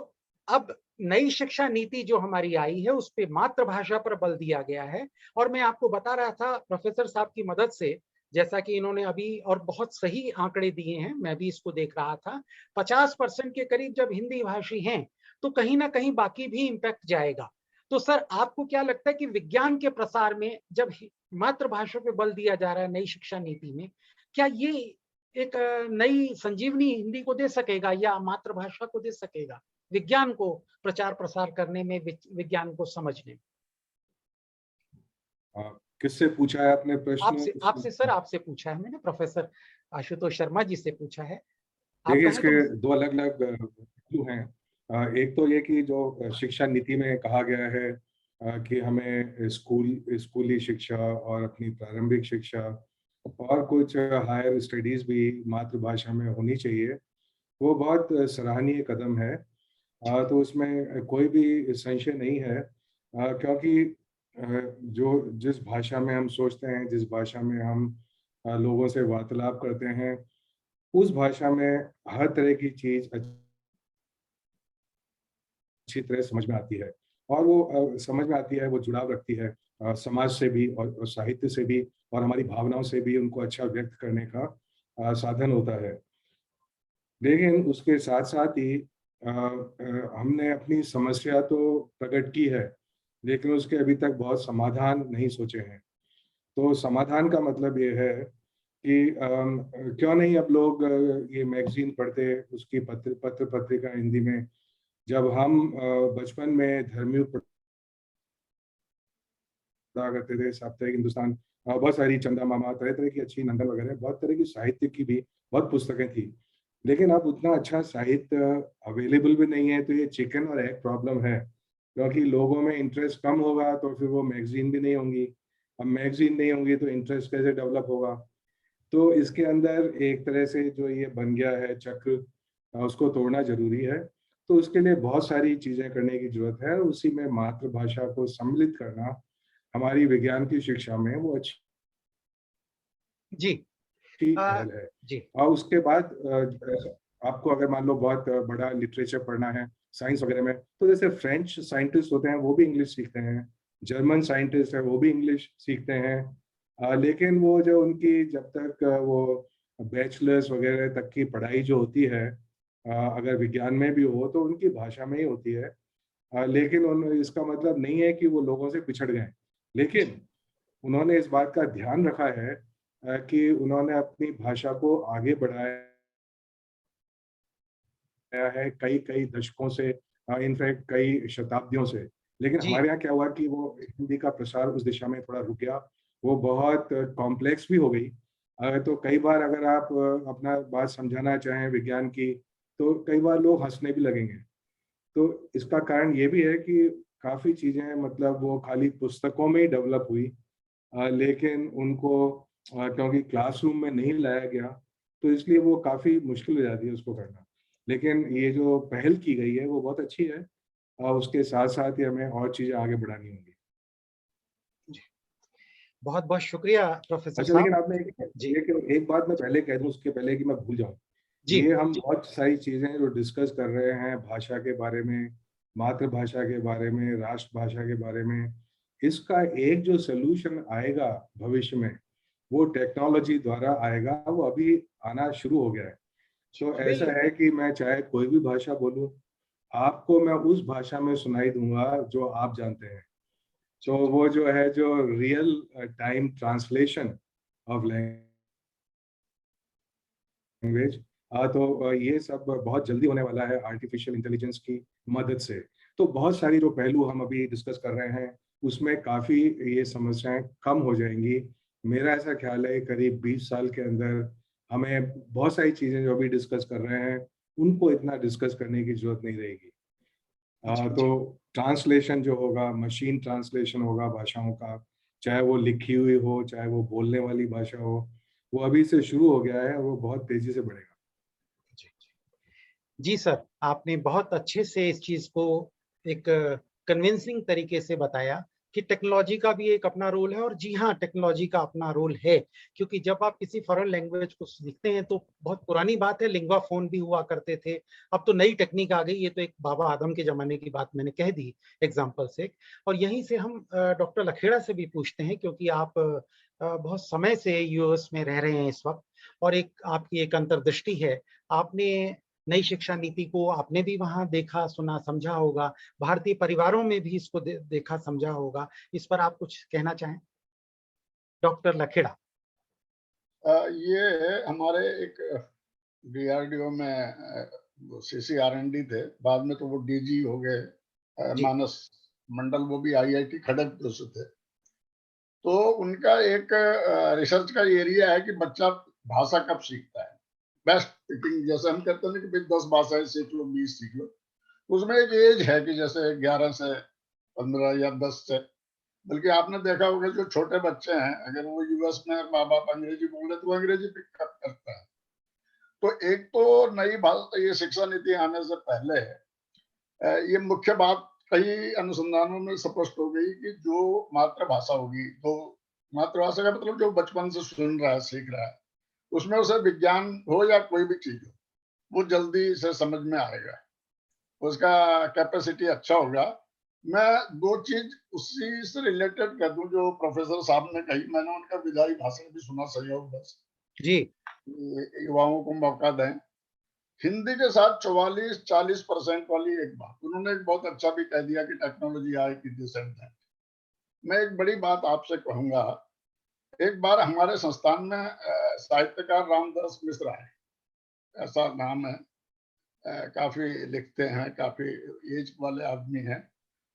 अब नई शिक्षा नीति जो हमारी आई है, उस पे मातृभाषा पर बल दिया गया है। और मैं आपको बता रहा था प्रोफेसर साहब की मदद से, जैसा कि इन्होंने अभी और बहुत सही आंकड़े दिए हैं, मैं भी इसको देख रहा था, 50% के करीब जब हिंदी भाषी हैं, तो कहीं ना कहीं बाकी भी इम्पैक्ट जाएगा। तो सर, आपको क्या लगता है कि विज्ञान के प्रसार में जब मातृभाषा पे बल दिया जा रहा है नई शिक्षा नीति में, क्या ये एक नई संजीवनी हिंदी को दे सकेगा, या मातृभाषा को दे सकेगा, विज्ञान को प्रचार प्रसार करने में, विज्ञान को समझने में? किससे पूछा है आपने प्रश्न? आपसे सर, आपसे पूछा है मैंने, प्रोफेसर आशुतोष शर्मा जी से पूछा है। देखिए, इसके दो अलग अलग पहलू हैं। एक तो ये कि जो शिक्षा नीति में कहा गया है कि हमें स्कूली शिक्षा और अपनी प्रारंभिक शिक्षा और कुछ हायर स्टडीज भी मातृभाषा में होनी चाहिए, वो बहुत सराहनीय कदम है। तो उसमें कोई भी संशय नहीं है, क्योंकि जो जिस भाषा में हम सोचते हैं, जिस भाषा में हम लोगों से वार्तालाप करते हैं, उस भाषा में हर तरह की चीज अच्छी तरह समझ में आती है, और वो समझ में आती है, वो जुड़ाव रखती है समाज से भी और साहित्य से भी, और हमारी भावनाओं से भी उनको अच्छा व्यक्त करने का साधन होता है। लेकिन उसके साथ साथ ही हमने अपनी समस्या तो प्रकट की है, लेकिन उसके अभी तक बहुत समाधान नहीं सोचे हैं। तो समाधान का मतलब ये है कि क्यों नहीं अब लोग ये मैगजीन पढ़ते, उसकी पत्र पत्रिका हिंदी में। जब हम बचपन में धर्मयुग पढ़ा करते थे, साप्ताहिक हिंदुस्तान, बहुत सारी चंदा मामा, तरह तरह की अच्छी नंदन वगैरह, बहुत तरह की साहित्य की भी बहुत पुस्तकें थी। लेकिन अब उतना अच्छा साहित्य अवेलेबल भी नहीं है। तो ये चिकन और एग प्रॉब्लम है, क्योंकि लोगों में इंटरेस्ट कम होगा तो फिर वो मैगजीन भी नहीं होंगी। अब मैगजीन नहीं होंगी तो इंटरेस्ट कैसे डेवलप होगा? तो इसके अंदर एक तरह से जो ये बन गया है चक्र, उसको तोड़ना जरूरी है। तो उसके लिए बहुत सारी चीजें करने की जरूरत है। उसी में मातृभाषा को सम्मिलित करना हमारी विज्ञान की शिक्षा में वो अच्छी जी पहल है। जी और उसके बाद आपको अगर मान लो बहुत बड़ा लिटरेचर पढ़ना है साइंस वगैरह में, तो जैसे फ्रेंच साइंटिस्ट होते हैं वो भी इंग्लिश सीखते हैं, जर्मन साइंटिस्ट है वो भी इंग्लिश सीखते हैं। लेकिन वो जो उनकी जब तक वो बैचलर्स वगैरह तक की पढ़ाई जो होती है, अगर विज्ञान में भी हो तो उनकी भाषा में ही होती है। लेकिन इसका मतलब नहीं है कि वो लोगों से पिछड़ गए, लेकिन उन्होंने इस बात का ध्यान रखा है कि उन्होंने अपनी भाषा को आगे बढ़ाया है कई कई दशकों से, इनफैक्ट कई शताब्दियों से। लेकिन जी हमारे यहाँ क्या हुआ कि वो हिंदी का प्रसार उस दिशा में थोड़ा रुक गया, वो बहुत कॉम्प्लेक्स भी हो गई। तो कई बार अगर आप अपना बात समझाना चाहें विज्ञान की, तो कई बार लोग हंसने भी लगेंगे। तो इसका कारण ये भी है कि काफ़ी चीज़ें मतलब वो खाली पुस्तकों में ही डेवलप हुई, लेकिन उनको क्योंकि क्लासरूम में नहीं लाया गया, तो इसलिए वो काफ़ी मुश्किल हो जाती है उसको करना। लेकिन ये जो पहल की गई है वो बहुत अच्छी है, और उसके साथ-साथ ही हमें और चीज़ें आगे बढ़ानी होंगी। बहुत बहुत शुक्रिया प्रोफेसर अच्छा, साहब। लेकिन आपने जी एक बात मैं पहले कह दूँ, उसके पहले कि मैं भूल जाऊँ। जी ये हम जी बहुत सारी चीज़ें जो डिस्कस कर रहे हैं भाषा के बारे में, मातृभाषा के बारे में, राष्ट्रभाषा के बारे में, इसका एक जो सॉल्यूशन आएगा भविष्य में, वो टेक्नोलॉजी द्वारा आएगा। वो अभी आना शुरू हो गया है। तो ऐसा बिल्कुल है कि मैं चाहे कोई भी भाषा बोलूँ, आपको मैं उस भाषा में सुनाई दूँगा जो आप जानते हैं। तो वो जो है, जो real time translation of language, तो ये सब बहुत जल्दी होने वाला है आर्टिफिशियल इंटेलिजेंस की मदद से। तो बहुत सारी जो पहलू हम अभी डिस्कस कर रहे हैं, उसमें काफ़ी ये समस्याएं कम हो जाएंगी। मेरा ऐसा ख्याल है करीब 20 साल के अंदर हमें बहुत सारी चीज़ें जो अभी डिस्कस कर रहे हैं, उनको इतना डिस्कस करने की जरूरत नहीं रहेगी। जी तो ट्रांसलेशन जो होगा, मशीन ट्रांसलेशन होगा भाषाओं का, चाहे वो लिखी हुई हो, चाहे वो बोलने वाली भाषा हो, वो अभी से शुरू हो गया है, वो बहुत तेजी से बढ़ेगा। जी जी सर, आपने बहुत अच्छे से इस चीज को एक कन्विंसिंग तरीके से बताया कि टेक्नोलॉजी का भी एक अपना रोल है। और जी हाँ, टेक्नोलॉजी का अपना रोल है, क्योंकि जब आप किसी फॉरेन लैंग्वेज को सीखते हैं तो बहुत पुरानी बात है, लिंग्वा फोन भी हुआ करते थे। अब तो नई टेक्निक आ गई, ये तो एक बाबा आदम के जमाने की बात मैंने कह दी एग्जाम्पल से। और यहीं से हम डॉक्टर लखेड़ा से भी पूछते हैं, क्योंकि आप बहुत समय से यूएस में रह रहे हैं इस वक्त, और एक आपकी एक अंतर्दृष्टि है। आपने नई शिक्षा नीति को आपने भी वहां देखा, सुना, समझा होगा, भारतीय परिवारों में भी इसको देखा, समझा होगा। इस पर आप कुछ कहना चाहें डॉक्टर लखेड़ा? ये हमारे एक डीआरडीओ में सीसीआरएनडी थे, बाद में तो वो डीजी हो गए, जी मानस मंडल, वो भी आईआईटी खड़गपुर से थे। तो उनका एक रिसर्च का एरिया है कि बच्चा भाषा कब सीखता है, बेस्ट पिकिंग, जैसे हम कहते हैं ना कि भाई 10 भाषाएं सीख लो, 20 सीख लो। उसमें एक एज है कि जैसे 11 से 15 या 10 से, बल्कि आपने देखा होगा जो छोटे बच्चे हैं, अगर वो यूएस में माँ बाप अंग्रेजी बोल रहे तो वो अंग्रेजी पिकअप करता है। तो एक तो नई भाषा, ये शिक्षा नीति आने से पहले ये मुख्य बात कई अनुसंधानों में स्पष्ट हो गई कि जो मातृभाषा होगी, तो मातृभाषा का मतलब जो बचपन से सुन रहा है, सीख रहा है, उसमें उसे विज्ञान हो या कोई भी चीज हो, वो जल्दी से समझ में आएगा, उसका कैपेसिटी अच्छा होगा। मैं दो चीज उसी से रिलेटेड कर दूं जो प्रोफेसर साहब ने कही, मैंने उनका विधायी भाषण भी सुना, सहयोग बस जी युवाओं को मौका दें हिंदी के साथ 44-40% वाली एक बात उन्होंने एक बहुत अच्छा भी कह दिया कि टेक्नोलॉजी आएगी दिस एंड दैट। मैं एक बड़ी बात आपसे कहूंगा, एक बार हमारे संस्थान में साहित्यकार रामदास मिश्रा है, ऐसा नाम है, काफी लिखते हैं, काफी एज वाले आदमी हैं।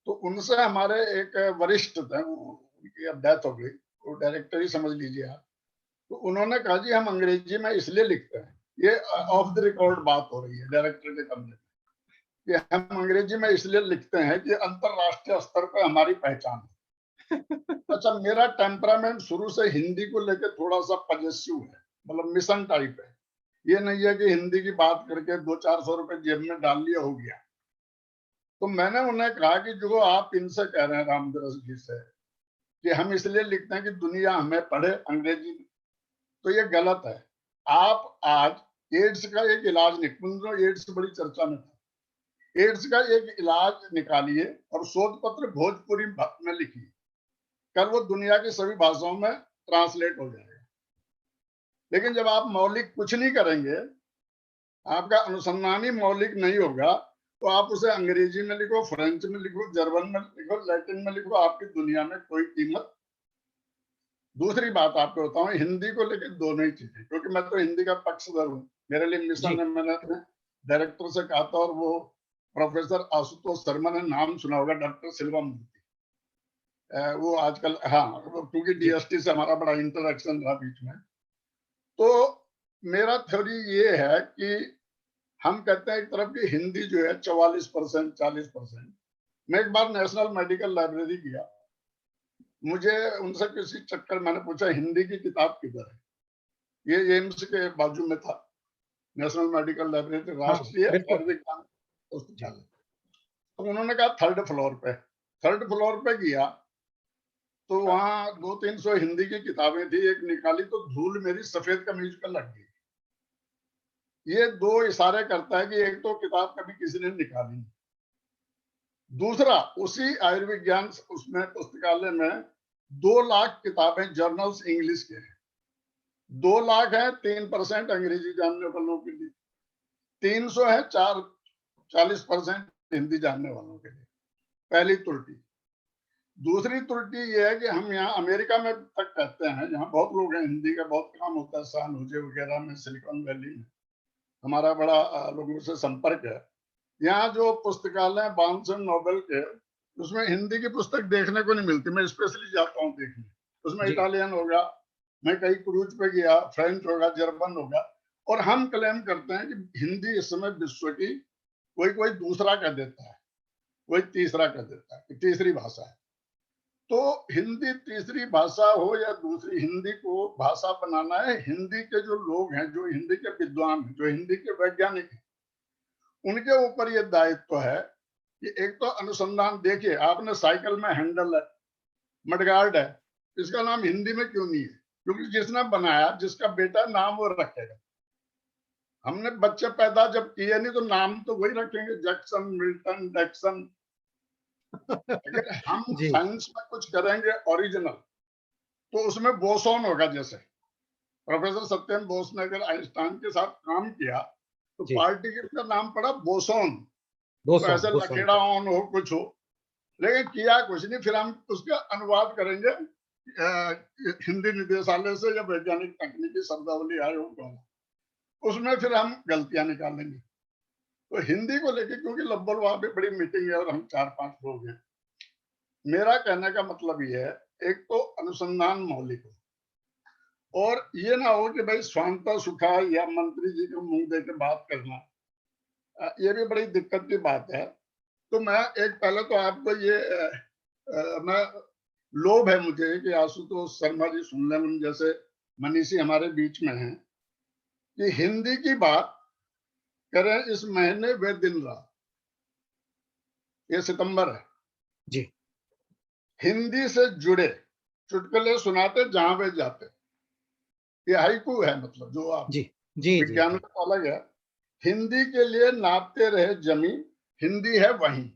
तो उनसे हमारे एक वरिष्ठ थे, उनकी अब डेथ हो गई, वो डायरेक्टर ही समझ लीजिए आप। तो उन्होंने कहा जी हम अंग्रेजी में इसलिए लिखते हैं, ये ऑफ द रिकॉर्ड बात हो रही है डायरेक्टर के कमरे में, कि हम अंग्रेजी में इसलिए लिखते हैं कि अंतरराष्ट्रीय स्तर पर हमारी पहचान है। अच्छा, मेरा टेम्परामेंट शुरू से हिंदी को लेकर थोड़ा सा पजेसिव है, मतलब मिशन टाइप है। ये नहीं है कि हिंदी की बात करके 200-400 रुपए जेब में डाल लिया हो गया। तो मैंने उन्हें कहा कि जो आप इनसे कह रहे हैं रामदास जी से कि हम इसलिए लिखते हैं कि दुनिया हमें पढ़े अंग्रेजी में, तो ये गलत है। आप आज एड्स का एक इलाज एड्स बड़ी चर्चा में था, एड्स का एक इलाज निकालिए और शोध पत्र भोजपुरी में लिखिए, कल वो दुनिया की सभी भाषाओं में ट्रांसलेट हो जाएगा। लेकिन जब आप मौलिक कुछ नहीं करेंगे, आपका अनुसंधान ही मौलिक नहीं होगा, तो आप उसे अंग्रेजी में लिखो, फ्रेंच में लिखो, जर्मन में लिखो, लैटिन में लिखो, आपकी दुनिया में कोई कीमत। दूसरी बात आपको बताऊं, हिंदी को लेकर दोनों ही चीजें, क्योंकि मैं तो हिंदी का पक्षधर हूँ, मेरे लिए मिशन है। मैंने अपने डायरेक्टर से कहा था, और वो प्रोफेसर आशुतोष शर्मा ने नाम सुना होगा, डॉक्टर सिल्वा मूर्ति, वो आजकल, हाँ, क्योंकि डीएसटी से हमारा बड़ा इंटरेक्शन रहा बीच में। तो मेरा थ्योरी ये है कि हम कहते हैं एक तरफ की हिंदी जो है 44%, 40%। मैं एक बार नेशनल मेडिकल लाइब्रेरी गया, मुझे उनसे किसी चक्कर मैंने पूछा हिंदी की किताब किधर है, ये एम्स के बाजू में था, नेशनल मेडिकल लाइब्रेरी, राष्ट्रीय आयुर्विज्ञान पुस्तकालय। तो उन्होंने कहा 3rd फ्लोर पे। 3rd फ्लोर पे गया तो वहां 200-300 हिंदी की किताबें थी, एक निकाली तो धूल मेरी सफेद कमीज पर लग गई। ये दो इशारे करता है कि एक तो किताब कभी किसी ने निकाली नहीं, दूसरा उसी आयुर्विज्ञान उसमें पुस्तकालय में 2 लाख किताबें जर्नल्स इंग्लिश के हैं। 2 लाख है 3% अंग्रेजी जानने वालों के लिए, 300 है 40% हिंदी जानने वालों के लिए। पहली त्रुटि। दूसरी त्रुटि ये है कि हम यहाँ अमेरिका में तक कहते हैं, जहाँ बहुत लोग हैं, हिंदी का बहुत काम होता है, सान होजे वगैरह में, सिलिकॉन वैली में हमारा बड़ा लोगों से संपर्क है। यहाँ जो पुस्तकालय बार्न्स एंड नोबल के, उसमें हिंदी की पुस्तक देखने को नहीं मिलती। मैं स्पेशली जाता हूँ देखने, उसमें इटालियन होगा, मैं कई क्रूज पे गया, फ्रेंच होगा, जर्मन होगा, और हम क्लेम करते हैं कि हिंदी इस समय विश्व की कोई दूसरा कह देता है, कोई तीसरा कह देता है, तीसरी भाषा है। तो हिंदी तीसरी भाषा हो या दूसरी, हिंदी को भाषा बनाना है। हिंदी के जो लोग हैं, जो हिंदी के विद्वान हैं, जो हिंदी के वैज्ञानिक हैं, उनके ऊपर ये दायित्व है कि एक तो अनुसंधान। देखिए, आपने साइकिल में हैंडल है, मडगार्ड है, इसका नाम हिंदी में क्यों नहीं है? क्योंकि जिसने बनाया, जिसका बेटा, नाम वो रखेगा। हमने बच्चे पैदा जब किए नहीं, तो नाम तो वही रखेंगे, जैक्सन, मिल्टन, डैक्सन। अगर हम साइंस में कुछ करेंगे ओरिजिनल, तो उसमें बोसोन होगा। जैसे प्रोफेसर सत्यम बोस ने अगर आइंस्टाइन के साथ काम किया, तो पार्टिकल का नाम पड़ा बोसोन। तो ऐसे लकेड़ा ऑन हो, कुछ हो, लेकिन किया कुछ नहीं। फिर हम उसका अनुवाद करेंगे हिंदी निदेशालय से या वैज्ञानिक तकनीकी शब्दावली आयोग वाला, उसमें फिर हम गलतियां निकालेंगे। तो हिंदी को लेके, क्योंकि लब्बल वहां पे बड़ी मीटिंग है और हम 4-5 लोग हैं, मेरा कहने का मतलब ये है, एक तो अनुसंधान मौलिक हो, और ये ना हो कि भाई स्वांता सुखा या मंत्री जी को मुंह दे के बात करना, ये भी बड़ी दिक्कत की बात है। तो मैं एक, पहले तो आपको ये मैं लोभ है मुझे कि आशुतोष शर्मा जी सुन लें, उन जैसे मनीषी हमारे बीच में हैं, कि हिंदी की बात करें इस महीने वे दिन रात। ये सितंबर है जी। हिंदी से जुड़े चुटकुले सुनाते जहां वे जाते, ये हाइकू है। मतलब जो आप विज्ञान का अलग है, हिंदी के लिए नापते रहे जमी, हिंदी है वहीं,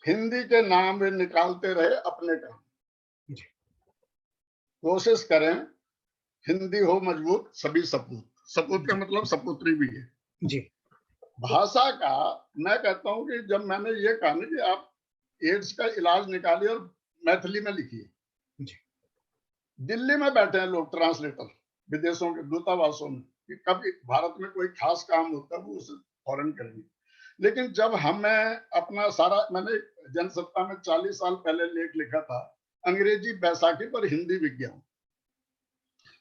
हिंदी के नाम वे निकालते रहे अपने काम। कोशिश करें हिंदी हो मजबूत, सभी सपूत। सपूत का मतलब सपुत्री भी है जी। भाषा का। मैं कहता हूं कि जब मैंने ये कहा ना कि आप एड्स का इलाज निकालिए और मैथिली में लिखिए, दिल्ली में बैठे हैं लोग ट्रांसलेटर विदेशों के दूतावासों में कि कभी भारत में कोई खास काम होता है वो उसे फौरन करेंगे। लेकिन जब हमें अपना सारा, मैंने जनसत्ता में 40 साल पहले लेख लिखा था अंग्रेजी बैसाखी पर हिंदी विज्ञान।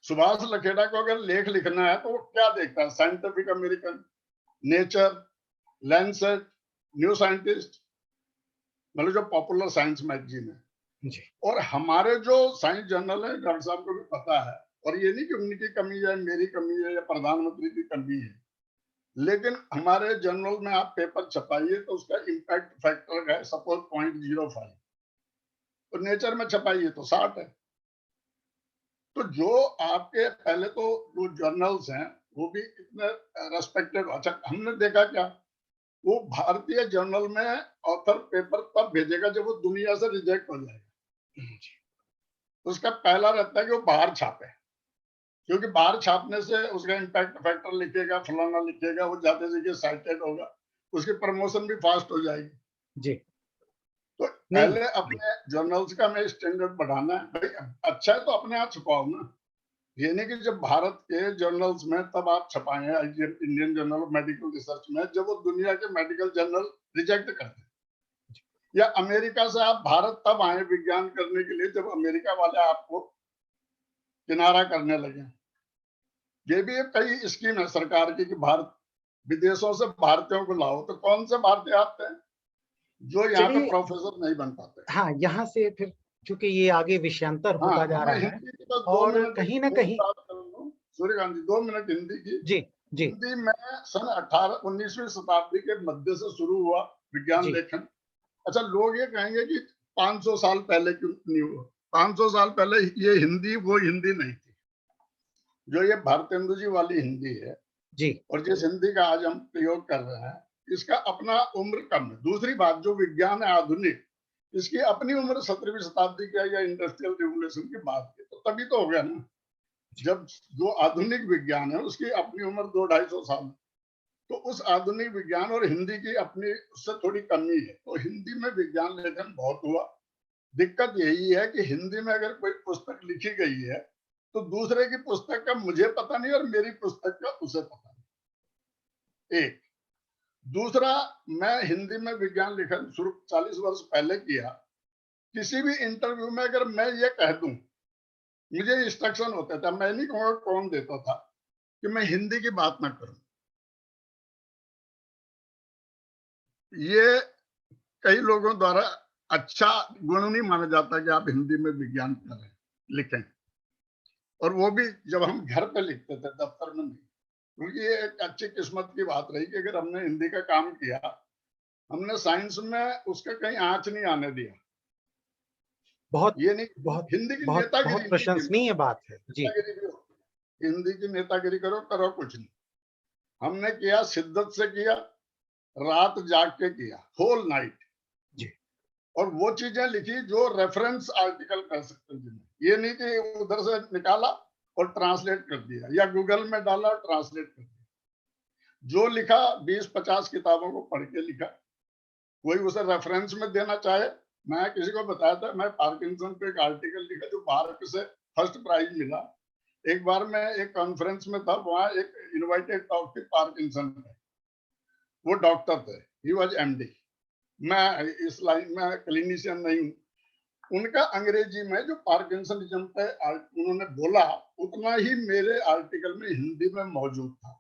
सुभाष लखेड़ा को अगर लेख लिखना है तो वो क्या देखता है? Scientific American, nature, Lancet, new scientist, मतलब जो पॉपुलर साइंस मैगजीन है। जी। और हमारे जो साइंस जर्नल है, डॉक्टर साहब को भी पता है, और ये नहीं कि उनकी कमी है, मेरी कमी है या प्रधानमंत्री की कमी है, लेकिन हमारे जर्नल में आप पेपर छपाइए तो उसका इम्पैक्ट फैक्टर है सपोज 0.05, तो नेचर में छपाइए तो 60 है। तो जो आपके पहले तो जो जर्नल्स हैं वो भी इतने रेस्पेक्टेड। अच्छा, हमने देखा क्या, वो भारतीय जर्नल में ऑथर पेपर तब भेजेगा जब वो दुनिया से रिजेक्ट हो जाएगा। उसका पहला रहता है कि वो बाहर छापे, क्योंकि बाहर छापने से उसका इम्पैक्ट फैक्टर लिखेगा, फलाना लिखेगा, वो जाते जगह साइटेड होगा, उसकी प्रमोशन भी फास्ट हो जाएगी। जी। तो पहले अपने जर्नल्स का हमें स्टैंडर्ड बढ़ाना है। भाई अच्छा है तो अपने आप छुपाओ ना, ये नहीं कि जब भारत के जर्नल्स में तब आप छपाए हैं, Indian journal of medical research में, जब वो दुनिया के मेडिकल जर्नल रिजेक्ट करते हैं। या अमेरिका से आप भारत तब आए विज्ञान करने के लिए जब अमेरिका वाले आपको किनारा करने लगे। ये भी एक कई स्कीम है सरकार की कि भारत विदेशों से भारतीयों को लाओ, तो कौन से भारतीय आते हैं जो यहाँ पे प्रोफेसर नहीं बन पाते। हाँ, यहाँ से फिर चूंकि ये आगे विषयांतर होता जा रहा है और कहीं ना कहीं सूर्यकांत जी 2 मिनट हिंदी की। जी जी। हिंदी में सन 19वीं शताब्दी के मध्य से शुरू हुआ विज्ञान लेखन। अच्छा, लोग ये कहेंगे कि 500 साल पहले क्यों नहीं हुआ? 500 साल पहले ये हिंदी वो हिंदी नहीं थी जो ये भारतेंदु जी वाली हिंदी है जी। और जिस हिंदी का आज हम प्रयोग कर रहे हैं इसका अपना उम्र कम है। दूसरी बात, जो विज्ञान है आधुनिक, इसकी अपनी उम्र 17वीं शताब्दी की या इंडस्ट्रियल रिवोल्यूशन की बात की, तो तभी तो हो गया ना। जब जो आधुनिक विज्ञान है उसकी अपनी उम्र 200-250 साल, तो उस आधुनिक विज्ञान और हिंदी की अपनी उससे थोड़ी कमी है। तो हिंदी में विज्ञान लेखन बहुत हुआ। दिक्कत यही है कि हिंदी में अगर कोई पुस्तक लिखी गई है तो दूसरे की पुस्तक का मुझे पता नहीं और मेरी पुस्तक का उसे पता नहीं। एक दूसरा, मैं हिंदी में विज्ञान लेखन शुरू 40 वर्ष पहले किया। किसी भी इंटरव्यू में अगर मैं ये कह दूं, मुझे इंस्ट्रक्शन होता था, मैं नहीं कहूँगा कौन देता था, कि मैं हिंदी की बात ना करूं। ये कई लोगों द्वारा अच्छा गुण नहीं माना जाता कि आप हिंदी में विज्ञान करें, लिखें, और वो भी जब हम घर पे लिखते थे, दफ्तर में नहीं। क्योंकि ये एक अच्छी किस्मत की बात रही कि अगर हमने हिंदी का काम किया, हमने साइंस में उसका कहीं आंच नहीं आने दिया। बहुत ये नहीं, बहुत हिंदी की बहुत नेतागिरी प्रशंसनीय बात है जी। हिंदी की नेतागिरी करो कुछ नहीं। हमने किया, शिद्दत से किया, रात जाग के किया, होल नाइट जी। और वो चीजें लिखी जो रेफरेंस आर्टिकल कर सकते हैं। ये नहीं कि उधर से निकाला और ट्रांसलेट कर दिया या गूगल में डाला और ट्रांसलेट कर दिया। जो लिखा 20-50 किताबों को पढ़ के लिखा। कोई उसे रेफरेंस में देना चाहे, मैं किसी को बताया था, मैं पार्किंसन पे एक आर्टिकल लिखा जो भारत से फर्स्ट प्राइज मिला। एक बार मैं एक कॉन्फ्रेंस में था, वहां एक इनवाइटेड टॉक थी पार्किंसन पे, वो डॉक्टर थे, ही वाज एमडी। मैं इस लाइन में क्लिनिशियन नहीं हूँ। उनका अंग्रेजी में जो पार्किंसनिज्म पे उन्होंने बोला उतना ही मेरे आर्टिकल में हिंदी में मौजूद था।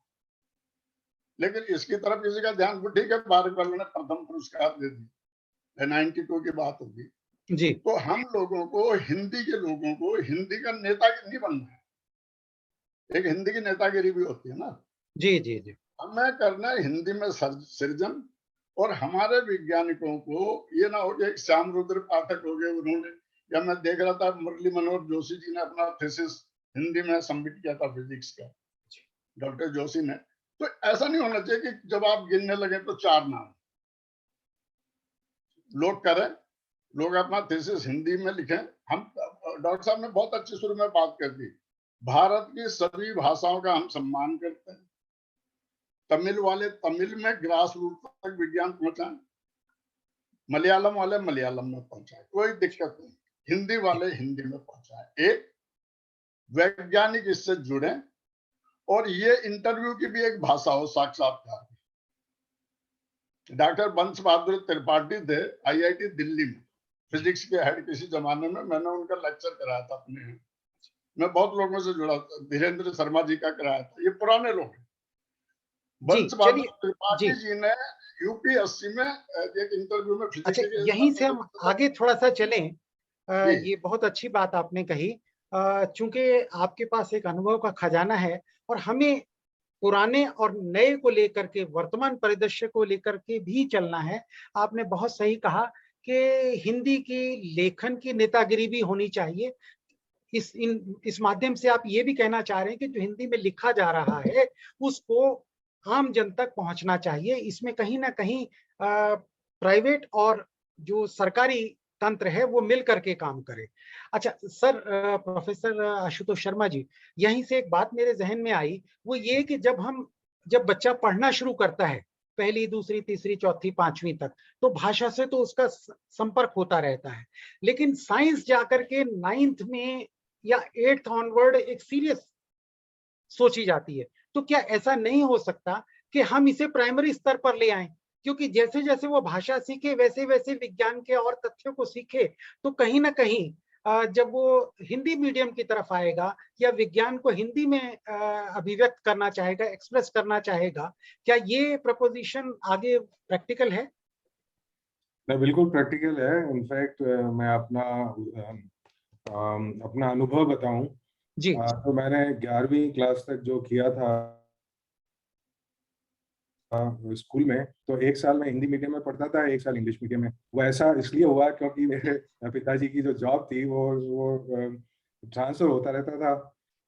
लेकिन इसकी तरफ किसी का ध्यान, वो ठीक है, भारत वालों ने प्रथम पुरस्कार दे दी, 92 की बात होगी जी। तो हम लोगों को, हिंदी के लोगों को हिंदी का नेता नहीं बनना है। एक हिंदी की नेतागिरी भी होती है ना। जी जी जी। हमें करना है हिंदी में सृजन। और हमारे वैज्ञानिकों को ये ना हो कि श्याम रुद्र पाठक हो गए, उन्होंने, या मैं देख रहा था मुरली मनोहर जोशी जी ने अपना थीसिस हिंदी में सबमिट किया था फिजिक्स का, डॉक्टर जोशी ने। तो ऐसा नहीं होना चाहिए कि जब आप गिनने लगे तो 4 नाम लोग करें, लोग अपना थीसिस हिंदी में लिखें। हम, डॉक्टर साहब ने बहुत अच्छी शुरू में बात कर दी भारत की सभी भाषाओं का हम सम्मान करते हैं। तमिल वाले तमिल में ग्रास रूट तक विज्ञान पहुंचाएं, मलयालम वाले मलयालम में पहुंचाए, कोई दिक्कत नहीं। हिंदी वाले हिंदी में पहुंचाए, एक वैज्ञानिक इससे जुड़े और ये इंटरव्यू की भी एक भाषा हो, साक्षात्कार। डॉक्टर बंश बहादुर त्रिपाठी थे आईआईटी दिल्ली में, फिजिक्स के हेड किसी जमाने में, मैंने उनका लेक्चर कराया था अपने यहाँ। मैं बहुत लोगों से जुड़ा था, धीरेन्द्र शर्मा जी का कराया था, ये पुराने लोग हैं। बंश बहादुर त्रिपाठी जी ने यूपीएससी में एक इंटरव्यू में फिजिक्स अच्छा, यहीं से हम आगे थोड़ा सा चलें। ये बहुत अच्छी बात आपने कही। चूंकि आपके पास एक अनुभव का खजाना है और हमें पुराने और नए को लेकर के, वर्तमान परिदृश्य को लेकर के भी चलना है। आपने बहुत सही कहा कि हिंदी की लेखन की नेतागिरी भी होनी चाहिए। इस माध्यम से आप ये भी कहना चाह रहे हैं कि जो हिंदी में लिखा जा रहा है उसको आम जन तक पहुंचना चाहिए। इसमें कहीं ना कहीं प्राइवेट और जो सरकारी तंत्र है वो मिल करके काम करे। अच्छा सर, प्रोफेसर आशुतोष शर्मा जी, यहीं से एक बात मेरे जहन में आई, वो ये कि जब बच्चा पढ़ना शुरू करता है, पहली, दूसरी, तीसरी, चौथी, पांचवी तक, तो भाषा से तो उसका संपर्क होता रहता है। लेकिन साइंस जाकर के 9th में या 8th ऑनवर्ड एक सीरियस सोची जाती है। तो क्या ऐसा नहीं हो सकता कि हम इसे प्राइमरी स्तर पर ले आएं? क्योंकि जैसे जैसे वो भाषा सीखे वैसे वैसे विज्ञान के और तथ्यों को सीखे, तो कहीं ना कहीं जब वो हिंदी मीडियम की तरफ आएगा या विज्ञान को हिंदी में अभिव्यक्त करना चाहेगा, एक्सप्रेस करना चाहेगा, क्या ये प्रपोजिशन आगे प्रैक्टिकल है? नहीं, बिल्कुल प्रैक्टिकल है। इनफैक्ट मैं अपना अनुभव बताऊं जी। तो मैंने 11वीं क्लास तक जो किया था स्कूल में, तो 1 साल मैं हिंदी मीडियम में पढ़ता था, 1 साल इंग्लिश मीडियम में। वो ऐसा इसलिए हुआ क्योंकि मेरे पिताजी की जो जॉब थी वो ट्रांसफर होता रहता था।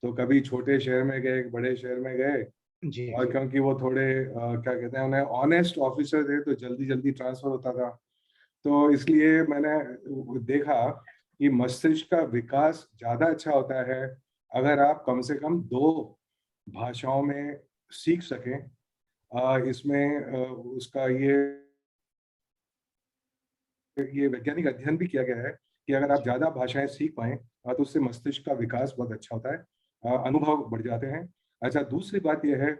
तो कभी छोटे शहर में गए, बड़े शहर में गए, जी। और क्योंकि वो थोड़े क्या कहते हैं उन्हें, ऑनेस्ट ऑफिसर थे, तो जल्दी जल्दी ट्रांसफर होता था। तो इसलिए मैंने देखा कि मस्तिष्क का विकास ज्यादा अच्छा होता है अगर आप कम से कम 2 भाषाओं में सीख सकें। इसमें उसका ये वैज्ञानिक अध्ययन भी किया गया है कि अगर आप ज्यादा भाषाएं सीख पाएं तो उससे मस्तिष्क का विकास बहुत अच्छा होता है, अनुभव बढ़ जाते हैं। अच्छा, दूसरी बात यह है